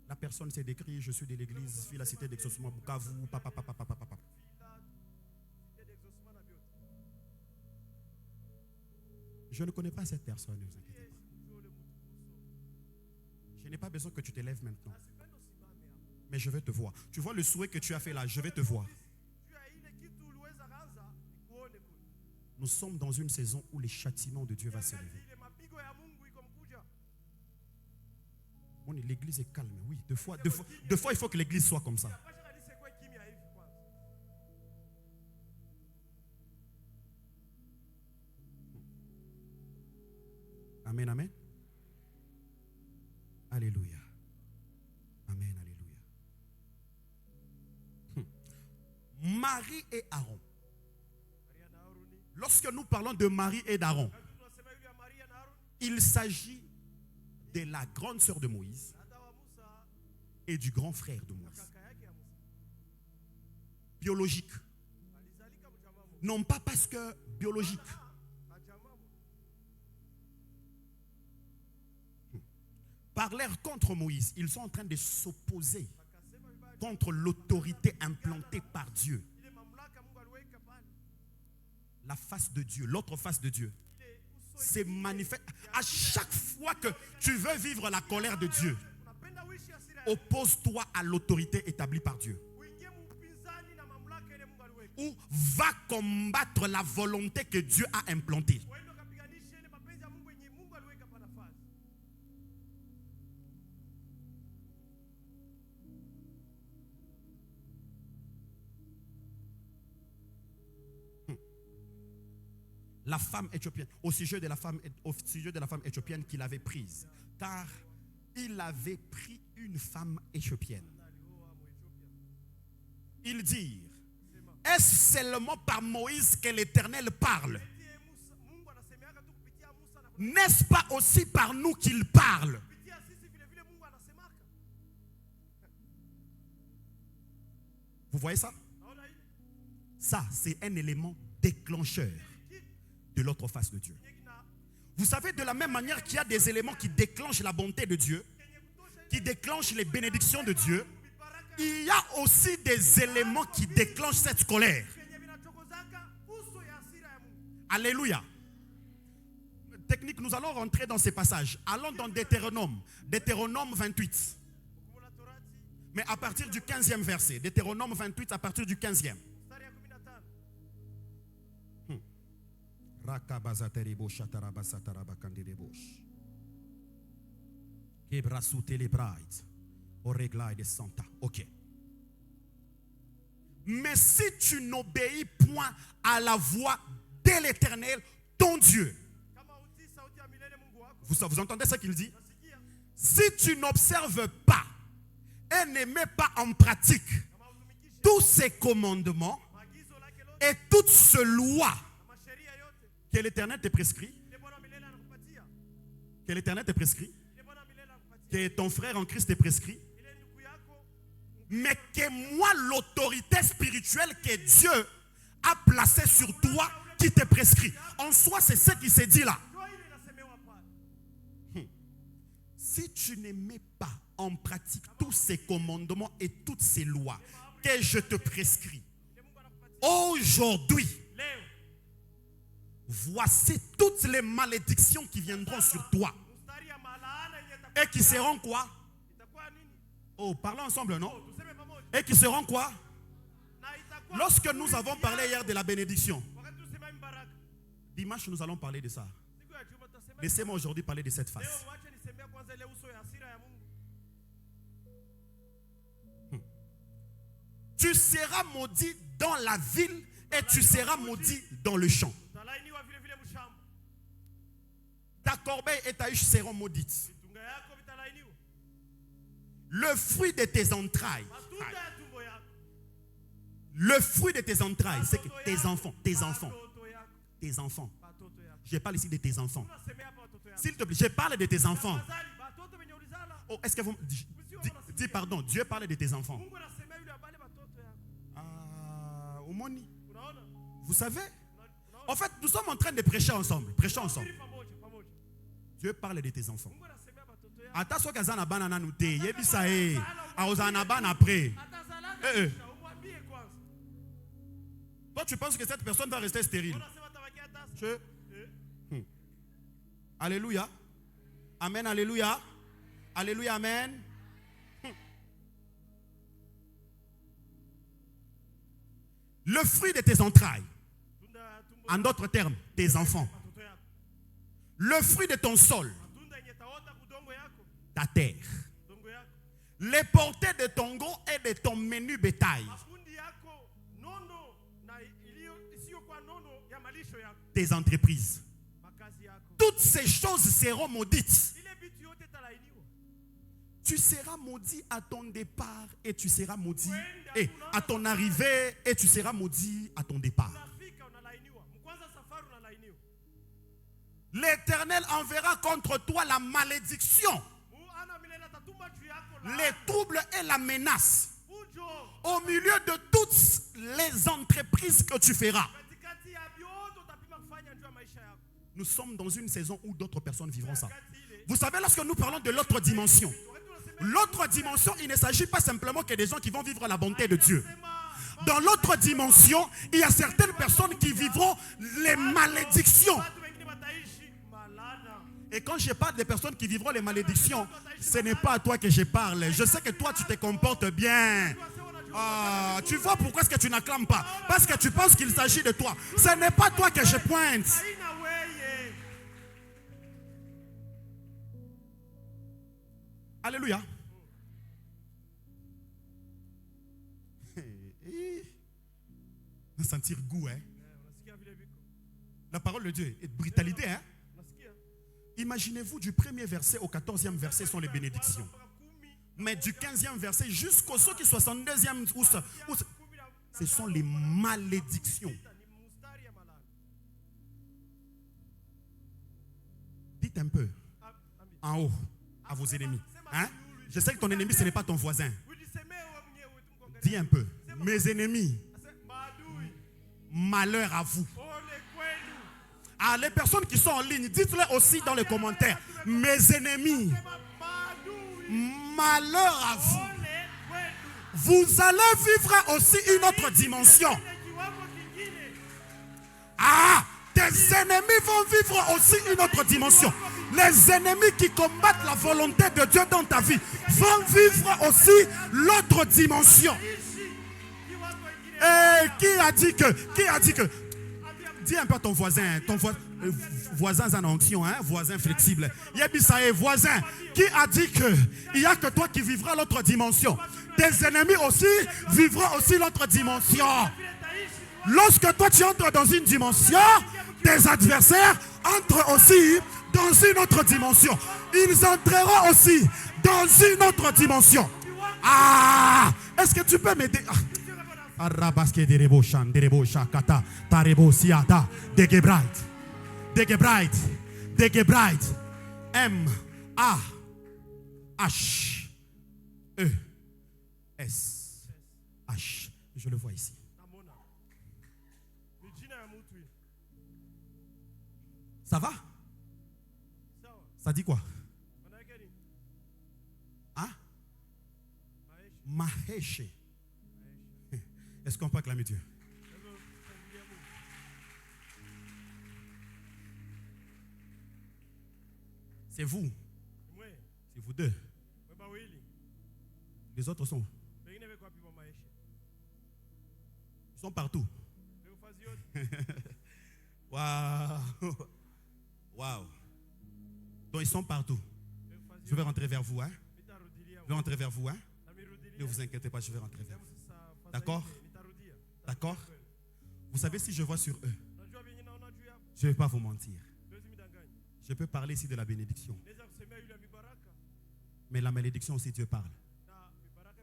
La personne s'est décrite, je suis de l'église, la cité d'exaucement, Bukavu, papa. Je ne connais pas cette personne, ne vous inquiétez pas. Je n'ai pas besoin que tu te lèves maintenant. Mais je vais te voir. Tu vois le souhait que tu as fait là, je vais te voir. Nous sommes dans une saison où les châtiments de Dieu vont s'élever. L'église est calme, oui. Deux fois, il faut que l'église soit comme ça. Amen, amen. Alléluia. Amen, alléluia. Marie et Aaron. Lorsque nous parlons de Marie et d'Aaron, il s'agit de la grande sœur de Moïse et du grand frère de Moïse. Biologique. Non pas parce que biologique. Parlèrent contre Moïse. Ils sont en train de s'opposer contre l'autorité implantée par Dieu. La face de Dieu, l'autre face de Dieu. C'est manifeste. À chaque fois que tu veux vivre la colère de Dieu, oppose-toi à l'autorité établie par Dieu. Ou va combattre la volonté que Dieu a implantée. La femme éthiopienne, au sujet de la femme éthiopienne qu'il avait prise. Car il avait pris une femme éthiopienne. Ils dirent, est-ce seulement par Moïse que l'Éternel parle? N'est-ce pas aussi par nous qu'il parle? Vous voyez ça? Ça, c'est un élément déclencheur de l'autre face de Dieu. Vous savez, de la même manière qu'il y a des éléments qui déclenchent la bonté de Dieu, qui déclenchent les bénédictions de Dieu, il y a aussi des éléments qui déclenchent cette colère. Alléluia. Technique, nous allons rentrer dans ces passages. Allons dans Deutéronome 28. Mais à partir du 15e verset. Deutéronome 28 à partir du 15e. Ok. Mais si tu n'obéis point à la voix de l'Éternel, ton Dieu. Vous entendez ce qu'il dit? Si tu n'observes pas et ne mets pas en pratique tous ces commandements et toutes ces lois que l'Éternel te prescrit, que ton frère en Christ te prescrit, mais que moi, l'autorité spirituelle que Dieu a placée sur toi, qui te prescrit. En soi, c'est ce qui s'est dit là. Si tu ne mets pas en pratique tous ces commandements et toutes ces lois que je te prescris, aujourd'hui, voici toutes les malédictions qui viendront sur toi. Et qui seront quoi? Oh, parlons ensemble, non? Et qui seront quoi? Lorsque nous avons parlé hier de la bénédiction, dimanche nous allons parler de ça. Laissez-moi aujourd'hui parler de cette phase. Tu seras maudit dans la ville et tu seras maudit dans le champ. Ta corbeille et ta huche seront maudites. Le fruit de tes entrailles. Le fruit de tes entrailles, c'est que tes enfants. Je parle ici de tes enfants. S'il te plaît, je parle de tes enfants. Oh, est-ce que vous dis pardon, Dieu parle de tes enfants. Vous savez, en fait, nous sommes en train de prêcher ensemble. Prêchons ensemble. Dieu parle de tes enfants. Toi, tu penses que cette personne va rester stérile? Alléluia. Amen, alléluia. Alléluia, amen. Le fruit de tes entrailles, en d'autres termes, tes enfants. Le fruit de ton sol, ta terre. Les portées de ton gros et de ton menu bétail. Tes entreprises. Toutes ces choses seront maudites. Tu seras maudit à ton départ et tu seras maudit à ton arrivée et tu seras maudit à ton départ. L'Éternel enverra contre toi la malédiction, les troubles et la menace au milieu de toutes les entreprises que tu feras. Nous sommes dans une saison où d'autres personnes vivront ça. Vous savez, lorsque nous parlons de l'autre dimension, il ne s'agit pas simplement que des gens qui vont vivre la bonté de Dieu. Dans l'autre dimension, il y a certaines personnes qui vivront les malédictions. Et quand je parle des personnes qui vivront les malédictions, ce n'est pas à toi que je parle. Je sais que toi, tu te comportes bien. Tu vois pourquoi est-ce que tu n'acclames pas? Parce que tu penses qu'il s'agit de toi. Ce n'est pas toi que je pointe. Alléluia. Sentir goût, hein? La parole de Dieu est de brutalité, hein? Imaginez-vous, du premier verset au 14e verset sont les bénédictions. Mais du 15e verset jusqu'au 62e, ce sont les malédictions. Dites un peu en haut à vos ennemis. Hein? Je sais que ton ennemi, ce n'est pas ton voisin. Dis un peu. Mes ennemis, malheur à vous. Les personnes qui sont en ligne, dites-le aussi dans les commentaires. Mes ennemis, malheur à vous. Vous allez vivre aussi une autre dimension. Tes ennemis vont vivre aussi une autre dimension. Les ennemis qui combattent la volonté de Dieu dans ta vie vont vivre aussi l'autre dimension. Et qui a dit que dis un peu à ton voisin, voisin en onction, hein, voisin flexible. Yebisae, voisin, qui a dit que il n'y a que toi qui vivras l'autre dimension. Tes ennemis aussi vivront aussi l'autre dimension. Lorsque toi tu entres dans une dimension, tes adversaires entrent aussi dans une autre dimension. Ils entreront aussi dans une autre dimension. Est-ce que tu peux m'aider? Arabaske derebo shan derebo shakata tarebo siata degebrite M A H E S H. Je le vois ici. Ça va? Ça dit quoi? Maheshe. Est-ce qu'on peut acclamer Dieu? C'est vous. C'est vous deux. Les autres sont. Ils sont partout. Waouh. Waouh. Donc ils sont partout. Je vais rentrer vers vous, hein? Je vais rentrer vers vous, hein? Ne vous inquiétez pas, je vais rentrer vers vous. D'accord? D'accord? Vous savez, si je vois sur eux, je ne vais pas vous mentir. Je peux parler ici de la bénédiction. Mais la malédiction aussi, Dieu parle.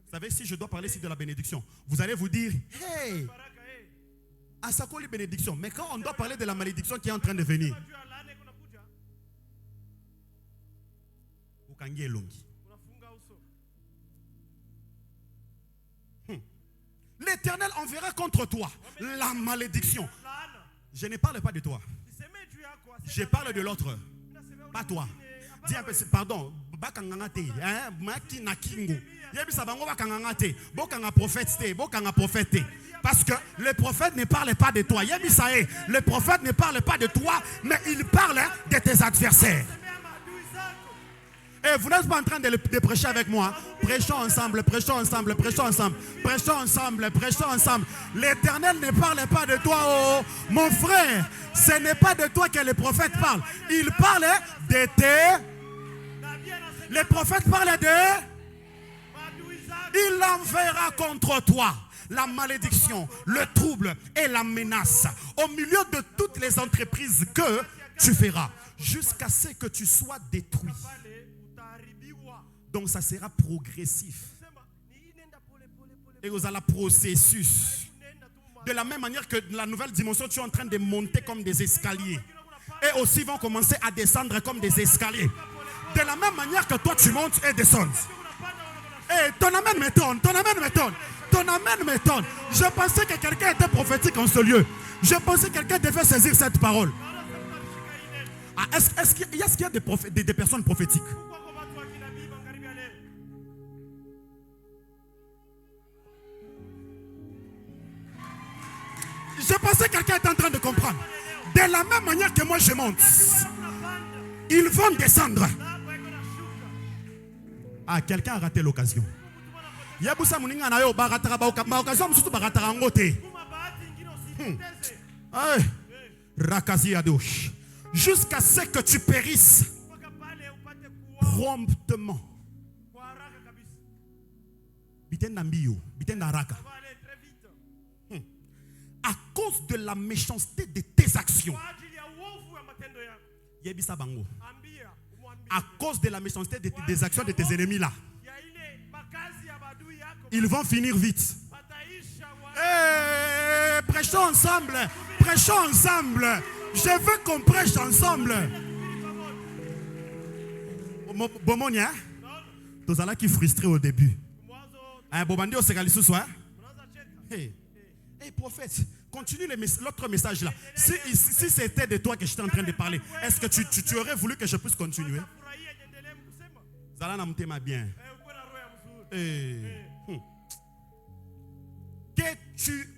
Vous savez, si je dois parler ici de la bénédiction, vous allez vous dire, hey, à ça quoi les bénédictions? Mais quand on doit parler de la malédiction qui est en train de venir, l'Éternel enverra contre toi la malédiction. Je ne parle pas de toi. Je parle de l'autre. Pas toi. Dis un peu, pardon. Parce que le prophète ne parle pas de toi. Le prophète ne parle pas de toi, mais il parle de tes adversaires. Et vous n'êtes pas en train de prêcher avec moi. Prêchons ensemble, prêchons ensemble, prêchons ensemble, prêchons ensemble, prêchons ensemble. L'Éternel ne parle pas de toi, oh, mon frère. Ce n'est pas de toi que le prophète parle. Il parle de tes... Le prophète parle de... Il enverra contre toi la malédiction, le trouble et la menace au milieu de toutes les entreprises que tu feras, jusqu'à ce que tu sois détruit. Donc ça sera progressif. Et vous avez le processus. De la même manière que la nouvelle dimension, tu es en train de monter comme des escaliers. Et aussi vont commencer à descendre comme des escaliers. De la même manière que toi tu montes et descends. Et ton amen m'étonne, ton amen m'étonne, ton amen m'étonne. Je pensais que quelqu'un était prophétique en ce lieu. Je pensais que quelqu'un devait saisir cette parole. Ah, est-ce qu'il y a des personnes prophétiques? Je pensais que quelqu'un était en train de comprendre. De la même manière que moi je monte, ils vont descendre. Ah, quelqu'un a raté l'occasion. Jusqu'à ce que tu périsses promptement. À cause de la méchanceté de tes actions. À cause de la méchanceté des actions de tes ennemis là. Ils vont finir vite. Hey, prêchons ensemble. Prêchons ensemble. Je veux qu'on prêche ensemble. Bomonia, tu as là qui frustré au début. Bobandi au Ségali ce soir. Hey, prophète, continue l'autre message là. Si c'était de toi que j'étais en train de parler, est-ce que tu aurais voulu que je puisse continuer? Zala n'a bien. Que tu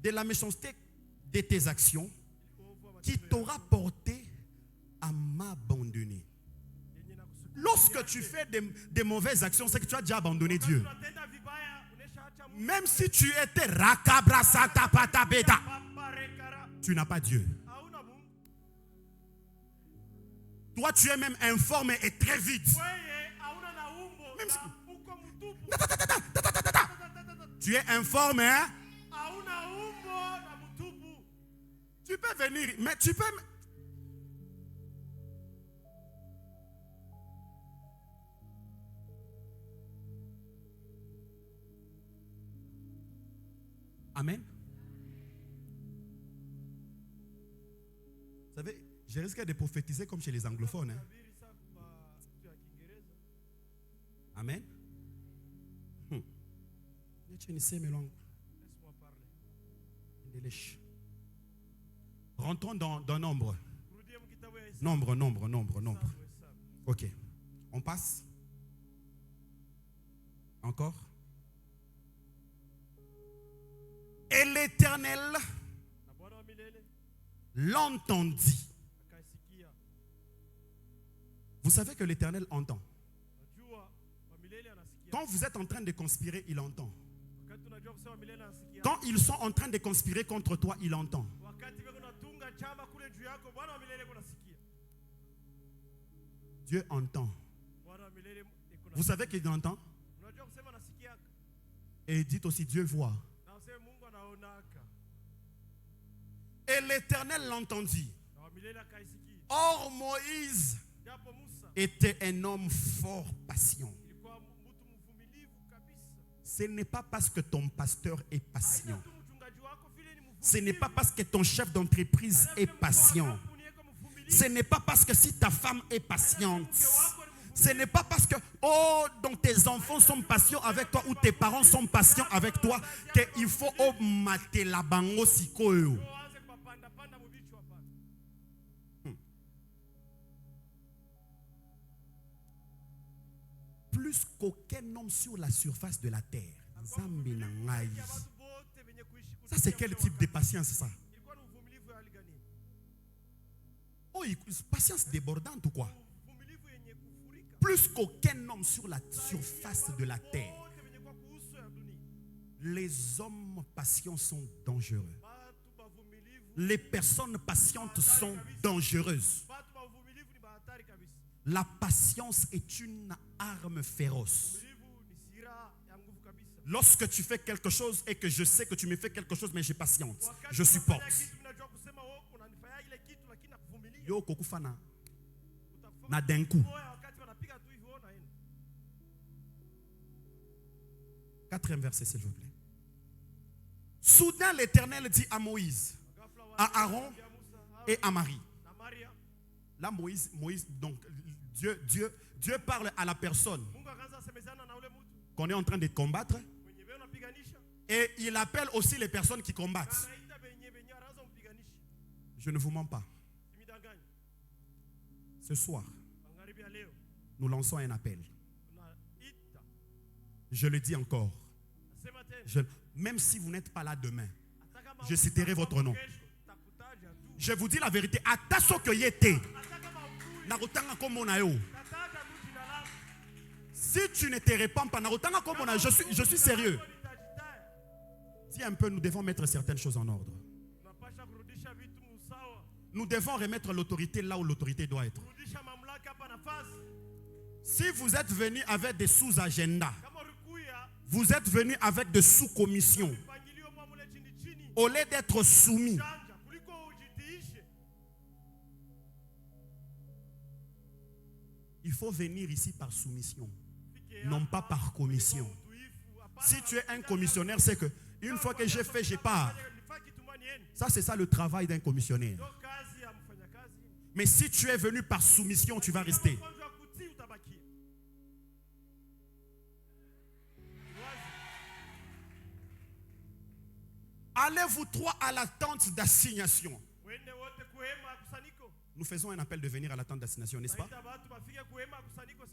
de la méchanceté de tes actions qui t'aura porté à m'abandonner. Lorsque tu fais des mauvaises actions, c'est que tu as déjà abandonné Dieu. Même si tu étais rakabrasata patabeta, tu n'as pas Dieu. Toi, tu es même informé et très vite. Même si... Tu es informé. Hein? Tu peux venir, mais tu peux... Amen. Vous savez, je risque de prophétiser comme chez les anglophones. Hein? Amen. Rentrons dans nombre. Nombre. Ok. On passe. Encore. Et l'Éternel l'entendit. Vous savez que l'Éternel entend. Quand vous êtes en train de conspirer, il entend. Quand ils sont en train de conspirer contre toi, il entend. Dieu entend. Vous savez qu'il entend? Et dites aussi, Dieu voit. Et l'Éternel l'entendit. Or Moïse était un homme fort patient. Ce n'est pas parce que ton pasteur est patient. Ce n'est pas parce que ton chef d'entreprise est patient. Ce n'est pas parce que si ta femme est patiente. Ce n'est pas parce que donc tes enfants sont patients avec toi ou tes parents sont patients avec toi qu'il faut mater la bango sikoyo. Plus qu'aucun homme sur la surface de la terre. Ça, c'est quel type de patience, ça? Oh, patience débordante ou quoi? Plus qu'aucun homme sur la surface de la terre. Les hommes patients sont dangereux. Les personnes patientes sont dangereuses. La patience est une arme féroce. Lorsque tu fais quelque chose et que je sais que tu me fais quelque chose, mais j'ai patience, je supporte. Yo kokufana na d'un coup. 4e verset, s'il vous plaît. Soudain, l'Éternel dit à Moïse, à Aaron et à Marie. Là, Moïse, donc Dieu parle à la personne qu'on est en train de combattre. Et il appelle aussi les personnes qui combattent. Je ne vous mens pas. Ce soir, nous lançons un appel. Je le dis encore. Même si vous n'êtes pas là demain, je citerai votre nom. Je vous dis la vérité. Si tu ne te répands pas, je suis sérieux. Si un peu, nous devons mettre certaines choses en ordre. Nous devons remettre l'autorité là où l'autorité doit être. Si vous êtes venu avec des sous-agendas, vous êtes venu avec des sous-commissions, au lieu d'être soumis, il faut venir ici par soumission, non pas par commission. Si tu es un commissionnaire, c'est que une fois que j'ai fait, je pars. Ça, c'est ça le travail d'un commissionnaire. Mais si tu es venu par soumission, tu vas rester. Allez-vous trois à la tente d'assignation. Nous faisons un appel de venir à la tente d'assignation, n'est-ce pas?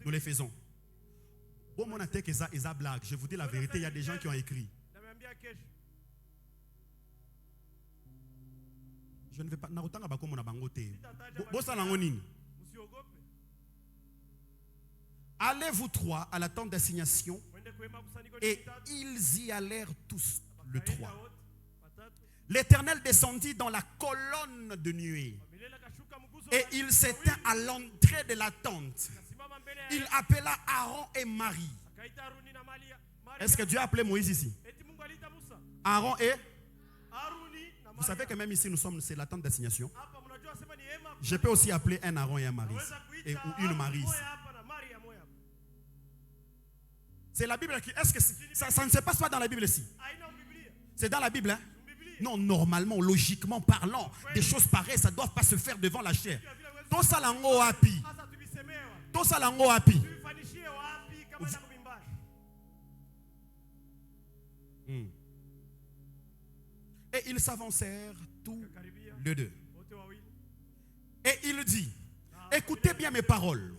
Nous les faisons. Bon, mon attaque est à blague. Je vous dis la vérité, il y a des gens qui ont écrit. Je ne vais pas. Allez-vous trois à la tente d'assignation. Et ils y allèrent tous, le 3. L'Éternel descendit dans la colonne de nuée. Et il s'éteint à l'entrée de la tente. Il appela Aaron et Marie. Est-ce que Dieu a appelé Moïse ici? Aaron et... Vous savez que même ici, c'est la tente d'assignation. Je peux aussi appeler un Aaron et un Marie. Ou une Marie ici. C'est la Bible qui... Est-ce que ça ne se passe pas dans la Bible ici? C'est dans la Bible, hein? Non, normalement, logiquement parlant, des choses pareilles, ça ne doit pas se faire devant la chair. Tout ça l'ango api. Tout ça l'ango api. Et ils s'avancèrent tous les deux. Et il dit, écoutez bien mes paroles.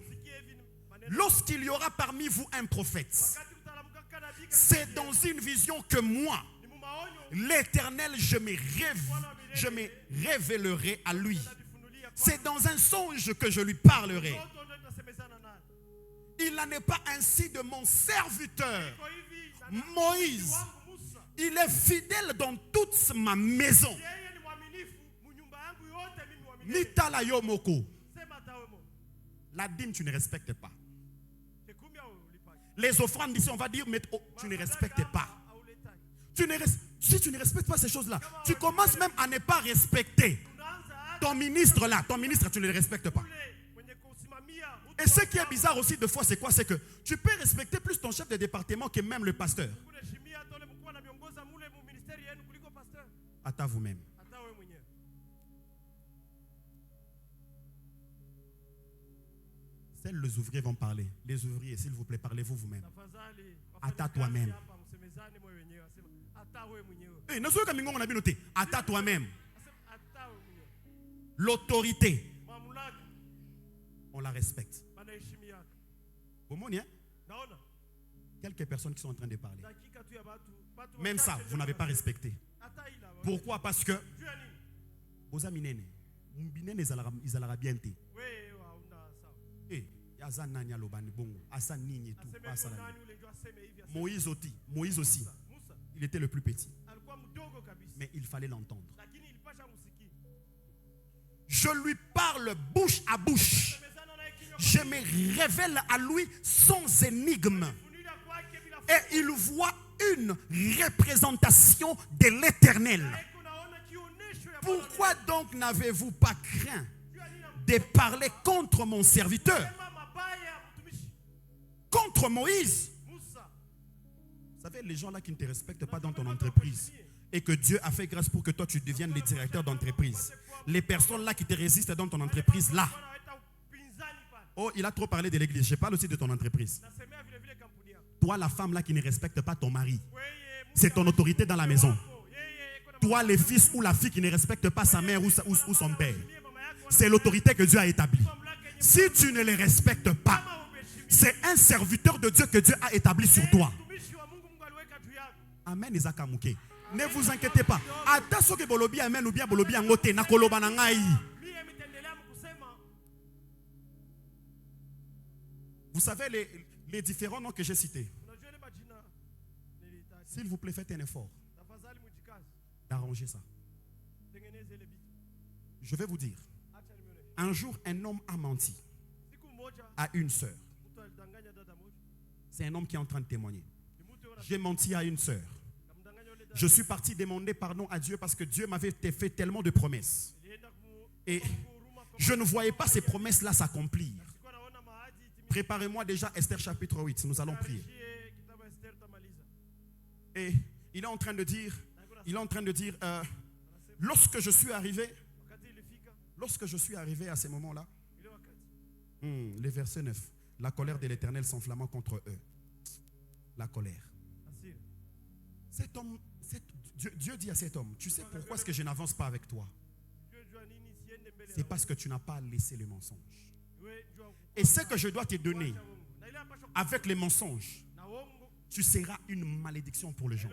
Lorsqu'il y aura parmi vous un prophète, c'est dans une vision que moi, l'Éternel, je me révélerai à lui. C'est dans un songe que je lui parlerai. Il n'en est pas ainsi de mon serviteur Moïse. Il est fidèle dans toute ma maison. Nitala yomoko. La dîme, tu ne respectes pas. Les offrandes ici, on va dire, mais tu ne respectes pas. Si tu ne respectes pas ces choses-là, tu commences même à ne pas respecter ton ministre là. Ton ministre, tu ne le respectes pas. Et ce qui est bizarre aussi de fois, c'est quoi? C'est que tu peux respecter plus ton chef de département que même le pasteur. À vous-même. Seuls les ouvriers vont parler. Les ouvriers, s'il vous plaît, parlez-vous vous-même. Attends toi-même. Attends toi-même. L'autorité, on la respecte. Quelques personnes qui sont en train de parler. Même ça, vous n'avez pas respecté. Pourquoi? Parce que aux aminene, ils allaient bien. Moïse aussi, il était le plus petit. Mais il fallait l'entendre. Je lui parle bouche à bouche. Je me révèle à lui sans énigme. Et il voit une représentation de l'Éternel. Pourquoi donc n'avez-vous pas craint de parler contre mon serviteur? Contre Moïse? Vous savez, les gens là qui ne te respectent pas dans ton entreprise et que Dieu a fait grâce pour que toi tu deviennes le directeur d'entreprise. Les personnes là qui te résistent dans ton entreprise là. Oh, il a trop parlé de l'église. Je parle aussi de ton entreprise. Toi, la femme là qui ne respecte pas ton mari, c'est ton autorité dans la maison. Toi, les fils ou la fille qui ne respecte pas sa mère ou son père, c'est l'autorité que Dieu a établie. Si tu ne les respectes pas, c'est un serviteur de Dieu que Dieu a établi sur toi. Amen, Isaac Amouké. Ne vous inquiétez pas. Attention que bolobi amen ou bien bolobi angote na koloba na ngai. Vous savez les différents noms que j'ai cités. S'il vous plaît, faites un effort d'arranger ça. Je vais vous dire. Un jour, un homme a menti à une sœur. C'est un homme qui est en train de témoigner. J'ai menti à une sœur. Je suis parti demander pardon à Dieu parce que Dieu m'avait fait tellement de promesses. Et je ne voyais pas ces promesses-là s'accomplir. Préparez-moi déjà Esther chapitre 8, nous allons prier. Et il est en train de dire, lorsque je suis arrivé à ce moment-là, le verset 9, la colère de l'Éternel s'enflammant contre eux. La colère. Cet homme, Dieu dit à cet homme, tu sais pourquoi est-ce que je n'avance pas avec toi? C'est parce que tu n'as pas laissé le mensonge. Et ce que je dois te donner avec les mensonges, tu seras une malédiction pour les gens.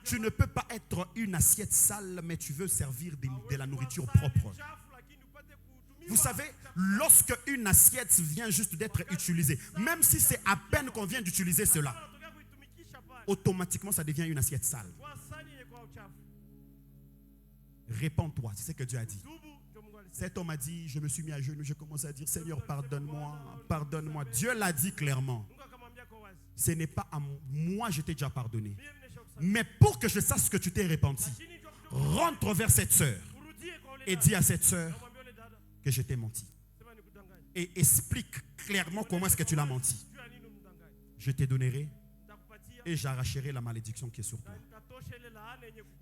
Tu ne peux pas être une assiette sale, mais tu veux servir de la nourriture propre. Vous savez, lorsque une assiette vient juste d'être utilisée, même si c'est à peine qu'on vient d'utiliser cela, automatiquement ça devient une assiette sale. Répands-toi, c'est ce que Dieu a dit. Cet homme a dit, je me suis mis à genoux, je commence à dire, Seigneur, pardonne-moi, pardonne-moi. Dieu l'a dit clairement. Ce n'est pas à moi, je t'ai déjà pardonné. Mais pour que je sache que tu t'es repenti, rentre vers cette sœur et dis à cette sœur que je t'ai menti. Et explique clairement comment est-ce que tu l'as menti. Je te donnerai et j'arracherai la malédiction qui est sur toi.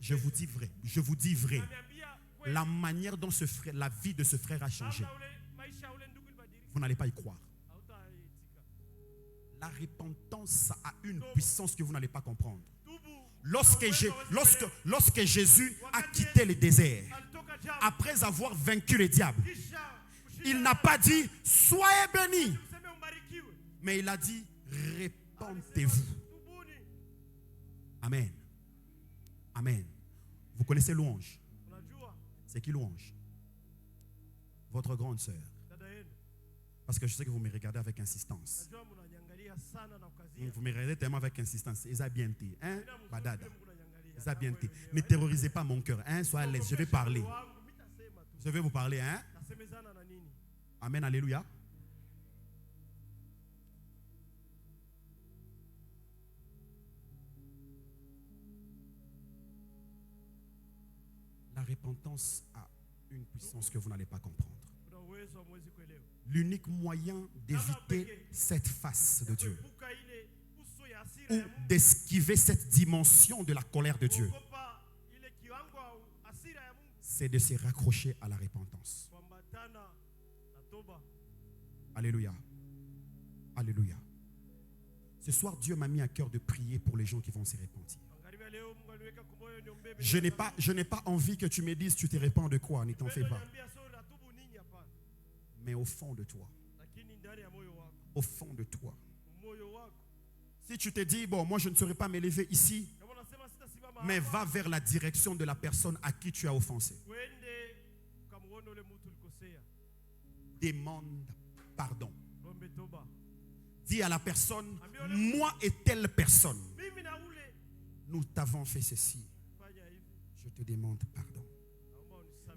Je vous dis vrai. La manière dont la vie de ce frère a changé, vous n'allez pas y croire. La repentance a une puissance que vous n'allez pas comprendre. Lorsque Jésus a quitté le désert, après avoir vaincu le diable, il n'a pas dit « Soyez bénis », mais il a dit « Repentez-vous ». Amen. Amen. Vous connaissez louange? C'est qui louange? Votre grande sœur. Parce que je sais que vous me regardez avec insistance. Vous me regardez tellement avec insistance. Ils ont bien été. Hein? Badada. Ils ont bien été. Ne terrorisez pas mon cœur. Hein? Soyez à l'aise. Je vais parler. Je vais vous parler. Hein? Amen. Alléluia. La repentance a une puissance que vous n'allez pas comprendre. L'unique moyen d'éviter cette face de Dieu ou d'esquiver cette dimension de la colère de Dieu, c'est de se raccrocher à la repentance. Alléluia. Alléluia. Ce soir, Dieu m'a mis à cœur de prier pour les gens qui vont se repentir. Je n'ai pas envie que tu me dises tu te répands de quoi, ne t'en fais pas. Mais au fond de toi, au fond de toi, si tu te dis, bon, moi je ne saurais pas m'élever ici, mais va vers la direction de la personne à qui tu as offensé. Demande pardon. Dis à la personne, moi et telle personne, nous t'avons fait ceci. Je te demande pardon.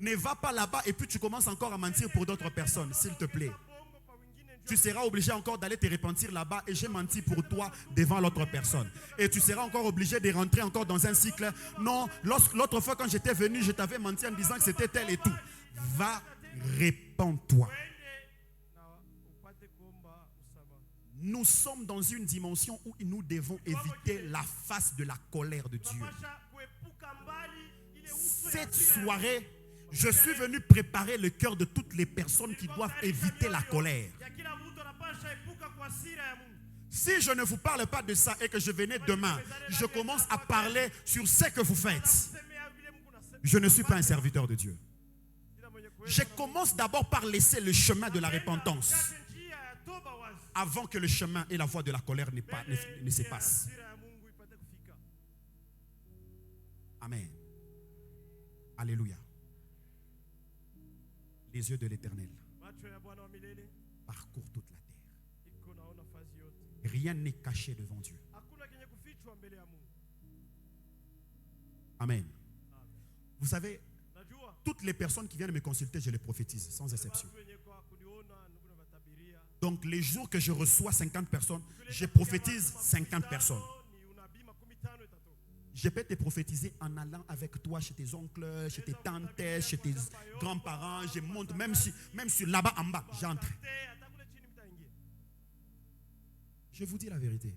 Ne va pas là-bas et puis tu commences encore à mentir pour d'autres personnes, s'il te plaît. Tu seras obligé encore d'aller te repentir là-bas et j'ai menti pour toi devant l'autre personne. Et tu seras encore obligé de rentrer encore dans un cycle. Non, l'autre fois quand j'étais venu, je t'avais menti en disant que c'était tel et tout. Va, répands-toi. Nous sommes dans une dimension où nous devons éviter la face de la colère de Dieu. Cette soirée, je suis venu préparer le cœur de toutes les personnes qui doivent éviter la colère. Si je ne vous parle pas de ça et que je venais demain, je commence à parler sur ce que vous faites. Je ne suis pas un serviteur de Dieu. Je commence d'abord par laisser le chemin de la repentance avant que le chemin et la voie de la colère ne se passent. Amen. Alléluia. Les yeux de l'Éternel parcourent toute la terre. Rien n'est caché devant Dieu. Amen. Vous savez, toutes les personnes qui viennent me consulter, je les prophétise, sans exception. Donc les jours que je reçois 50 personnes, je prophétise 50 personnes. Je peux te prophétiser en allant avec toi chez tes oncles, chez tes tantes, chez tes grands-parents. Je monte, même sur là-bas en bas, j'entre. Je vous dis la vérité.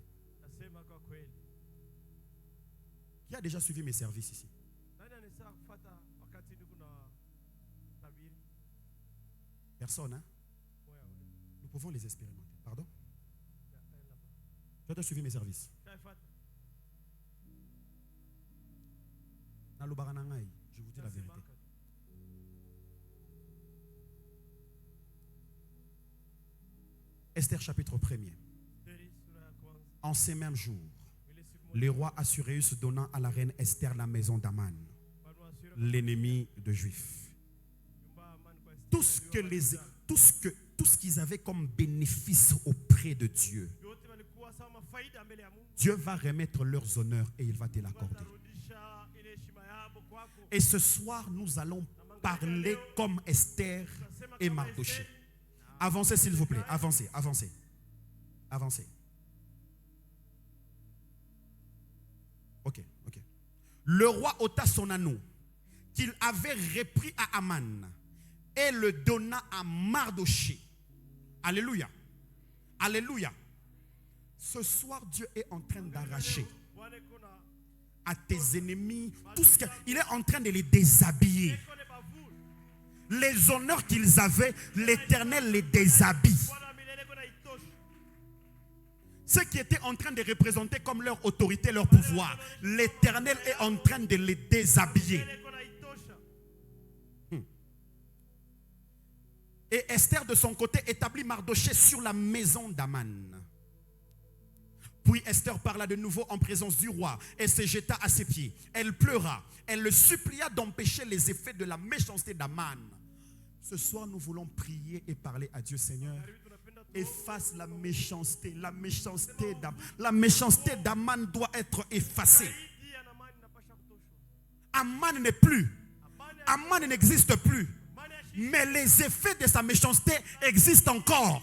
Qui a déjà suivi mes services ici? Personne, hein? Nous pouvons les expérimenter. Pardon? Tu as suivi mes services? Je vous dis la vérité. Esther chapitre 1er. En ces mêmes jours, le roi Assuérus donna à la reine Esther la maison d'Aman, l'ennemi de Juifs. Tout ce qu'ils avaient comme bénéfice auprès de Dieu, Dieu va remettre leurs honneurs et il va te l'accorder. Et ce soir, nous allons parler comme Esther et Mardoché. Avancez s'il vous plaît, avancez, avancez. Avancez. Ok. Le roi ôta son anneau qu'il avait repris à Aman et le donna à Mardoché. Alléluia. Alléluia. Ce soir, Dieu est en train d'arracher à tes ennemis tout ce qu'il est en train de les déshabiller. Les honneurs qu'ils avaient, l'Éternel les déshabille. Ce qui était en train de représenter comme leur autorité, leur pouvoir, l'Éternel est en train de les déshabiller. Et Esther de son côté établit Mardoché sur la maison d'Aman. Puis Esther parla de nouveau en présence du roi et se jeta à ses pieds. Elle pleura. Elle le supplia d'empêcher les effets de la méchanceté d'Aman. Ce soir, nous voulons prier et parler à Dieu. Seigneur, efface la méchanceté. La méchanceté d'Aman. La méchanceté d'Aman doit être effacée. Aman n'est plus. Aman n'existe plus. Mais les effets de sa méchanceté existent encore.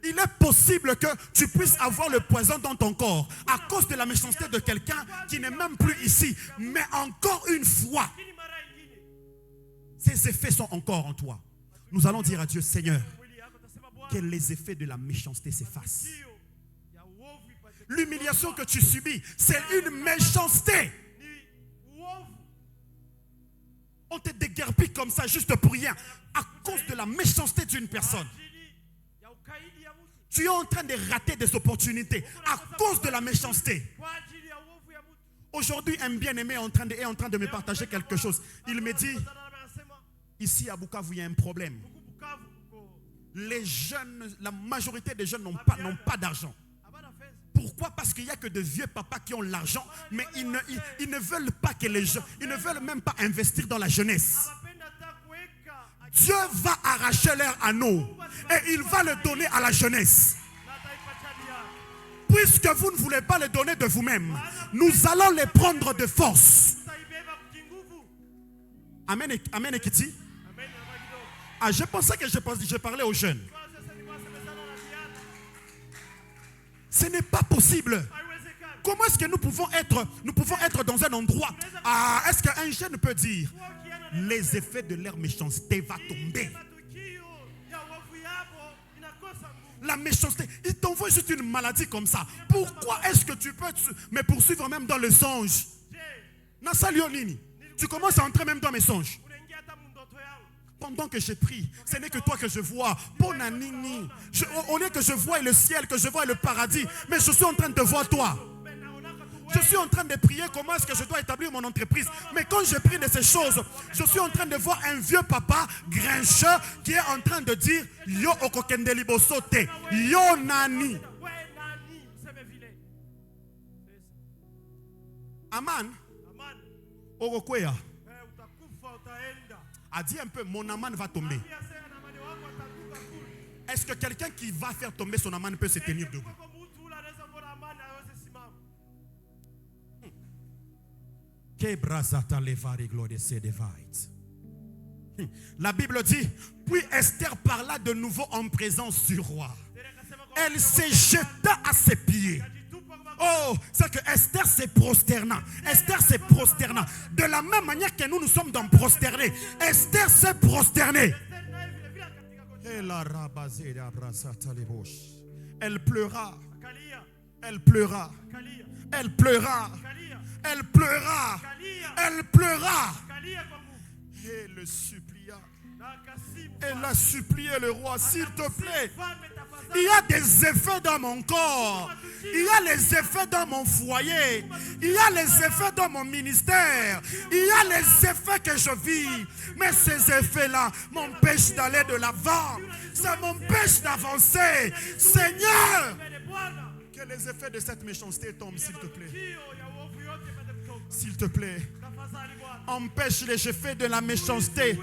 Il est possible que tu puisses avoir le poison dans ton corps à cause de la méchanceté de quelqu'un qui n'est même plus ici. Mais encore une fois, ces effets sont encore en toi. Nous allons dire à Dieu, Seigneur, que les effets de la méchanceté s'effacent. L'humiliation que tu subis, c'est une méchanceté. On te déguerpit comme ça juste pour rien à cause de la méchanceté d'une personne. Tu es en train de rater des opportunités à cause de la méchanceté. Aujourd'hui, un bien-aimé est en train de me partager quelque chose. Il me dit, ici à Bukavu, il y a un problème. Les jeunes, la majorité des jeunes n'ont pas d'argent. Pourquoi? Parce qu'il n'y a que de vieux papas qui ont l'argent, mais ils ne veulent pas que les jeunes, ils ne veulent même pas investir dans la jeunesse. Dieu va arracher leur anneau et il va le donner à la jeunesse. Puisque vous ne voulez pas le donner de vous-même, nous allons les prendre de force. Amen, amen, Ekiti. Ah, je pensais que je parlais aux jeunes. Ce n'est pas possible. Comment est-ce que nous pouvons être dans un endroit? Ah, est-ce qu'un jeune peut dire les effets de leur méchanceté vont tomber? La méchanceté, il t'envoie juste une maladie comme ça. Pourquoi est-ce que tu peux me poursuivre même dans le songe? Tu commences à entrer même dans mes songes. Pendant que je prie, ce n'est que toi que je vois. Bonanini. Au lieu que je vois le ciel, que je vois le paradis, mais je suis en train de voir toi. Je suis en train de prier comment est-ce que je dois établir mon entreprise. Mais quand je prie de ces choses, je suis en train de voir un vieux papa grincheux qui est en train de dire Yo okokendeli bosote, yo nani. Aman. Ogokwea. A dit un peu, mon aman va tomber. Est-ce que quelqu'un qui va faire tomber son aman peut se tenir debout? La Bible dit, puis Esther parla de nouveau en présence du roi. Elle se jeta à ses pieds. Oh, c'est que Esther s'est prosterna. Esther s'est prosterna. De la même manière que nous sommes dans prosterner. Esther s'est prosternée. Elle pleura. Elle pleura. Elle pleura. Elle pleura. Elle pleura. Et le supplia. Elle a supplié le roi, s'il te plaît. Il y a des effets dans mon corps. Il y a les effets dans mon foyer. Il y a les effets dans mon ministère. Il y a les effets que je vis. Mais ces effets-là m'empêchent d'aller de l'avant. Ça m'empêche d'avancer. Seigneur, que les effets de cette méchanceté tombent, s'il te plaît. S'il te plaît. Empêche les effets de la méchanceté.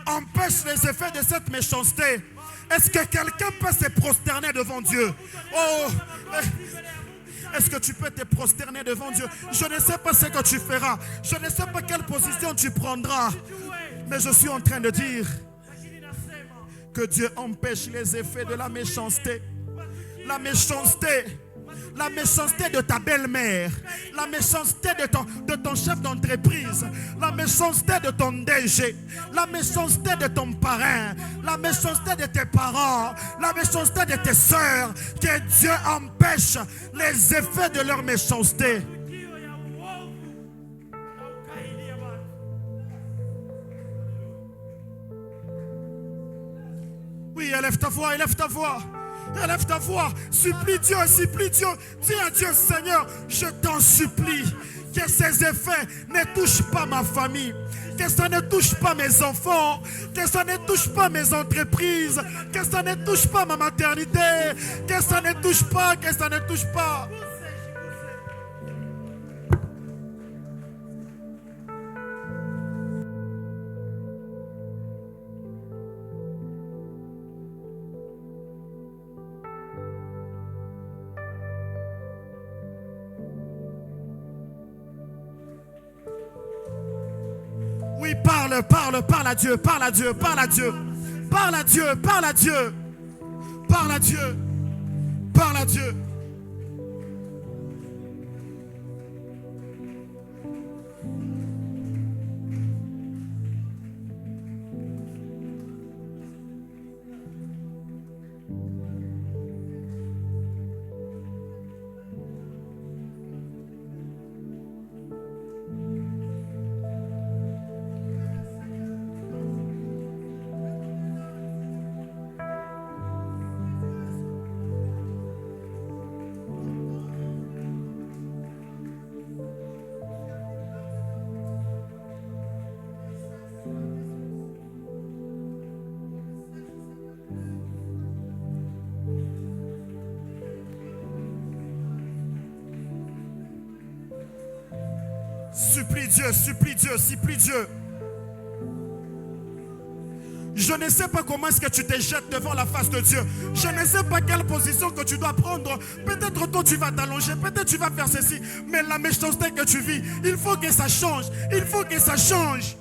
Empêche les effets de cette méchanceté. Est-ce que quelqu'un peut se prosterner devant Dieu? Oh, est-ce que tu peux te prosterner devant Dieu? Je ne sais pas ce que tu feras. Je ne sais pas quelle position tu prendras. Mais je suis en train de dire que Dieu empêche les effets de la méchanceté. La méchanceté. La méchanceté de ta belle-mère, la méchanceté de ton chef d'entreprise, la méchanceté de ton DG, la méchanceté de ton parrain, la méchanceté de tes parents, la méchanceté de tes soeurs, que Dieu empêche les effets de leur méchanceté. Oui, élève ta voix, élève ta voix. Élève ta voix, supplie Dieu, supplie Dieu. Dis à Dieu, Seigneur, je t'en supplie que ces effets ne touchent pas ma famille, que ça ne touche pas mes enfants, que ça ne touche pas mes entreprises, que ça ne touche pas ma maternité, que ça ne touche pas, que ça ne touche pas. Oui, parle à Dieu, parle à Dieu, parle à Dieu, parle à Dieu, parle à Dieu, parle à Dieu, parle à Dieu. supplie Dieu, supplie Dieu, supplie Dieu. Je ne sais pas comment est-ce que tu te jettes devant la face de Dieu. Je ne sais pas quelle position que tu dois prendre. Peut-être toi tu vas t'allonger, peut-être tu vas faire ceci. Mais la méchanceté que tu vis, il faut que ça change. Il faut que ça change.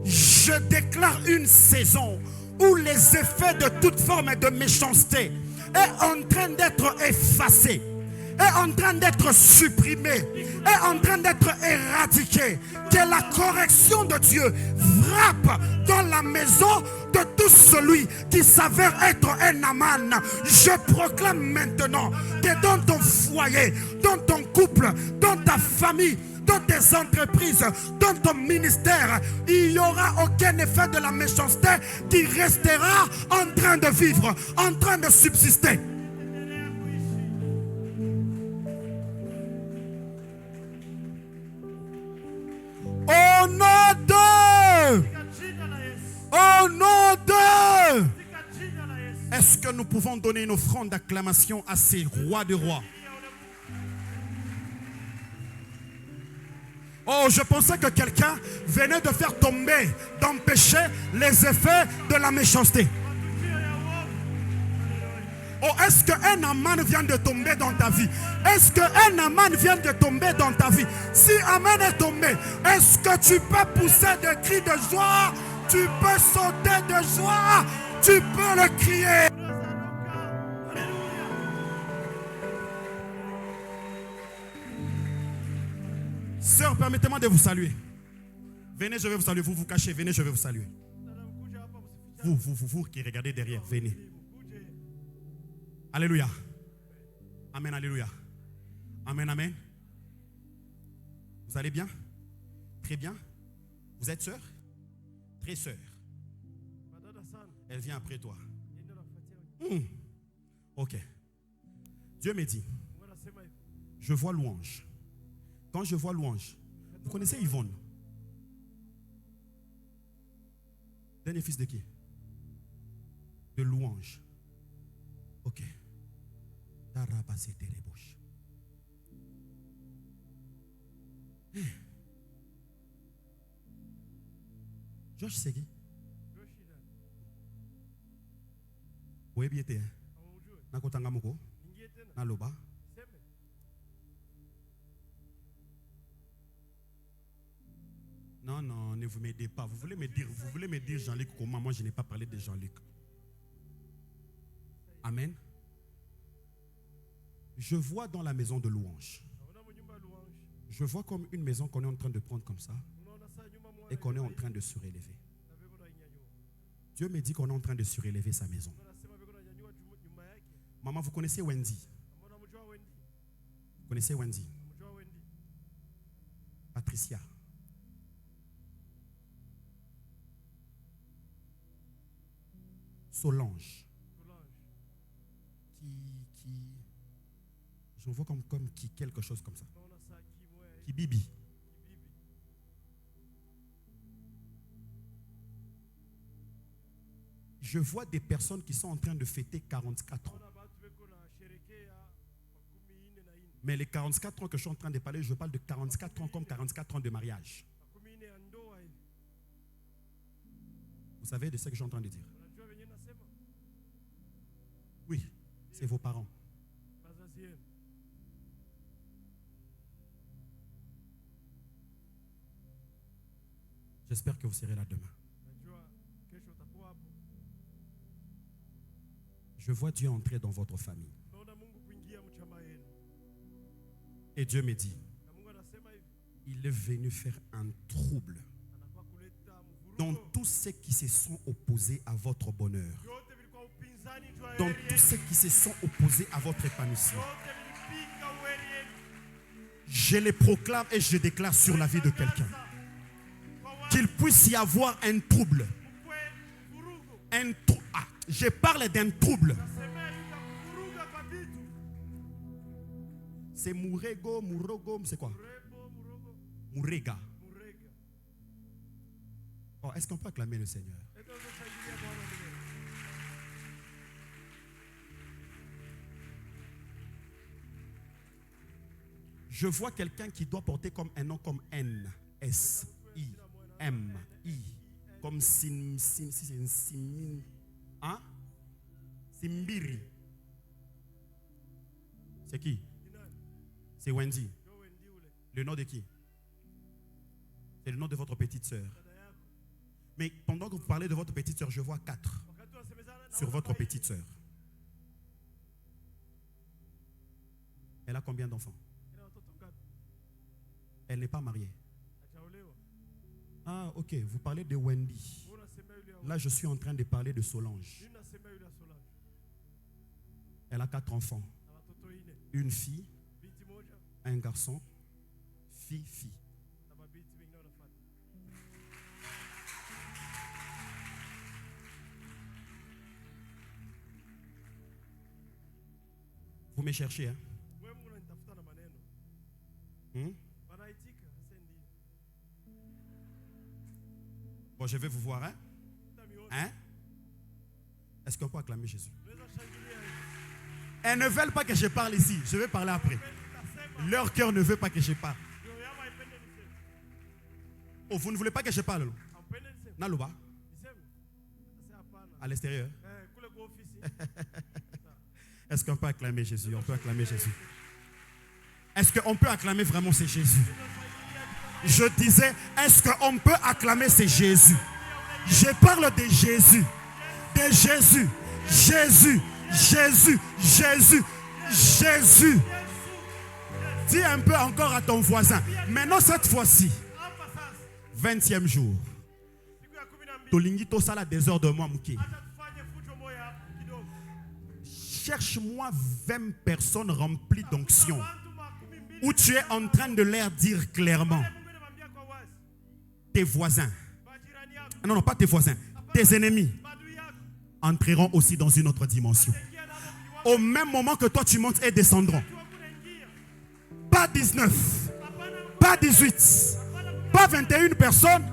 Je déclare une saison où les effets de toute forme de méchanceté est en train d'être effacés, est en train d'être supprimé, est en train d'être éradiqué. Que la correction de Dieu frappe dans la maison de tout celui qui s'avère être un Aman. Je proclame maintenant que dans ton foyer, dans ton couple, dans ta famille, dans tes entreprises, dans ton ministère, il n'y aura aucun effet de la méchanceté qui restera en train de vivre, en train de subsister. Au nom de est-ce que nous pouvons donner une offrande d'acclamation à ces rois de rois? Oh, je pensais que quelqu'un venait de faire tomber, d'empêcher les effets de la méchanceté. Oh, est-ce qu'un Aman vient de tomber dans ta vie? Est-ce qu'un Aman vient de tomber dans ta vie? Si Aman est tombé, est-ce que tu peux pousser des cris de joie? Tu peux sauter de joie? Tu peux le crier? Sœur, permettez-moi de vous saluer. Venez, je vais vous saluer. Vous vous cachez, venez, je vais vous saluer. Vous qui regardez derrière, venez. Alléluia. Amen, alléluia. Amen, amen. Vous allez bien? Très bien. Vous êtes sœur? Très sœur. Elle vient après toi. Ok. Dieu me dit, je vois louange. Quand je vois louange, vous connaissez Yvonne? Dernier fils de qui? De louange. Ok. Georges Segui. Oui, bien été. Nakotanga moko. Naloba. Non, non, ne vous m'aidez pas. Vous voulez me dire Jean-Luc comment? Moi, je n'ai pas parlé de Jean-Luc. Amen. Je vois dans la maison de louange. Je vois comme une maison qu'on est en train de prendre comme ça et qu'on est en train de surélever. Dieu me dit qu'on est en train de surélever sa maison. Maman, vous connaissez Wendy? Vous connaissez Wendy? Patricia. Solange. J'en vois comme qui, quelque chose comme ça. Qui Bibi. Je vois des personnes qui sont en train de fêter 44 ans. Mais les 44 ans que je suis en train de parler, je parle de 44 ans comme 44 ans de mariage. Vous savez de ce que je suis en train de dire? Oui, c'est vos parents. J'espère que vous serez là demain. Je vois Dieu entrer dans votre famille. Et Dieu me dit, il est venu faire un trouble dans tous ceux qui se sont opposés à votre bonheur, dans tous ceux qui se sont opposés à votre épanouissement. Je les proclame et je déclare sur la vie de quelqu'un qu'il puisse y avoir un trouble. Je parle d'un trouble. C'est Mourego, Mourogo, c'est quoi? Mourega. Oh, est-ce qu'on peut acclamer le Seigneur? Je vois quelqu'un qui doit porter comme un nom comme N, S, I, M, I, comme hein? Simbiri. C'est qui? C'est Wendy. Le nom de qui? C'est le nom de votre petite sœur. Mais pendant que vous parlez de votre petite sœur, je vois 4 sur votre petite sœur. Elle a combien d'enfants? Elle n'est pas mariée. Ah, ok. Vous parlez de Wendy. Là, je suis en train de parler de Solange. Elle a 4 enfants. Une fille, un garçon, fille. Vous me cherchez, hein? Bon, je vais vous voir, hein? Hein? Est-ce qu'on peut acclamer Jésus? Elles ne veulent pas que je parle ici. Je vais parler après. Leur cœur ne veut pas que je parle. Oh, vous ne voulez pas que je parle? Nalouba? À l'extérieur? Est-ce qu'on peut acclamer Jésus? On peut acclamer Jésus. Est-ce qu'on peut acclamer vraiment c'est Jésus? Je disais, est-ce qu'on peut acclamer c'est Jésus? Je parle de Jésus. De Jésus. Jésus. Jésus. Jésus. Jésus. Dis un peu encore à ton voisin. Maintenant cette fois-ci, 20e jour. Tolingi to sala des heures de moi mouké. Cherche-moi 20 personnes remplies d'onction où tu es en train de leur dire clairement, tes voisins, non, pas tes voisins, tes ennemis entreront aussi dans une autre dimension. Au même moment que toi tu montes et descendront. Pas 19, pas 18, pas 21 personnes,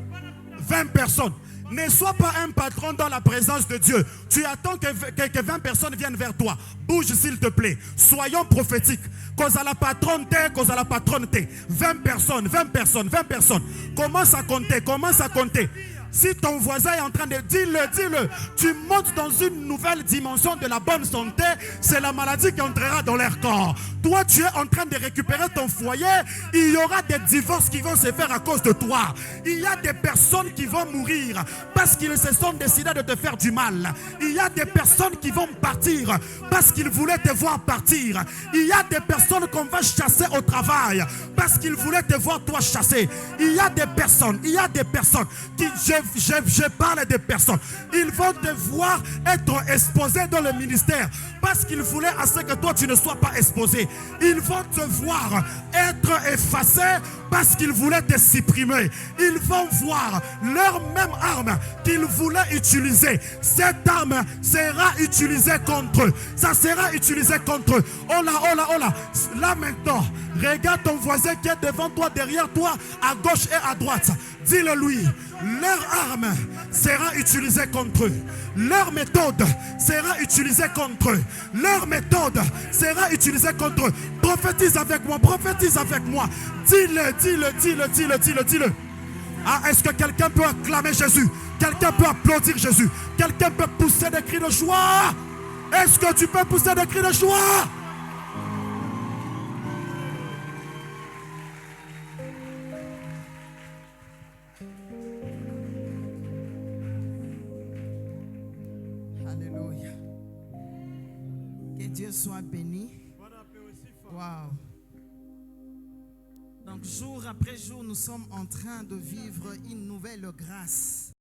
20 personnes. Ne sois pas un patron dans la présence de Dieu. Tu attends que 20 personnes viennent vers toi. Bouge s'il te plaît. Soyons prophétiques. Cause à la patronne, cause à la patronne. 20 personnes, 20 personnes, 20 personnes. Commence à compter, commence à compter. Si ton voisin est en train de dis-le, tu montes dans une nouvelle dimension de la bonne santé, c'est la maladie qui entrera dans leur corps. Toi, tu es en train de récupérer ton foyer, il y aura des divorces qui vont se faire à cause de toi. Il y a des personnes qui vont mourir parce qu'ils se sont décidés de te faire du mal. Il y a des personnes qui vont partir parce qu'ils voulaient te voir partir. Il y a des personnes qu'on va chasser au travail parce qu'ils voulaient te voir toi chasser. Il y a des personnes qui... Je parle des personnes. Ils vont te voir être exposé dans le ministère parce qu'ils voulaient à ce que toi tu ne sois pas exposé. Ils vont te voir être effacé parce qu'ils voulaient te supprimer. Ils vont voir leur même arme qu'ils voulaient utiliser. Cette arme sera utilisée contre eux. Ça sera utilisé contre eux. Oh là. Là maintenant, regarde ton voisin qui est devant toi, derrière toi, à gauche et à droite. Dis-le lui. Leur arme sera utilisée contre eux. Leur méthode sera utilisée contre eux. Leur méthode sera utilisée contre eux. Prophétise avec moi, prophétise avec moi. Dis-le, dis-le, dis-le, dis-le, dis-le, dis-le. Ah, est-ce que quelqu'un peut acclamer Jésus? Quelqu'un peut applaudir Jésus? Quelqu'un peut pousser des cris de joie? Est-ce que tu peux pousser des cris de joie? Alléluia. Que Dieu soit béni. Wow. Donc jour après jour, nous sommes en train de vivre une nouvelle grâce.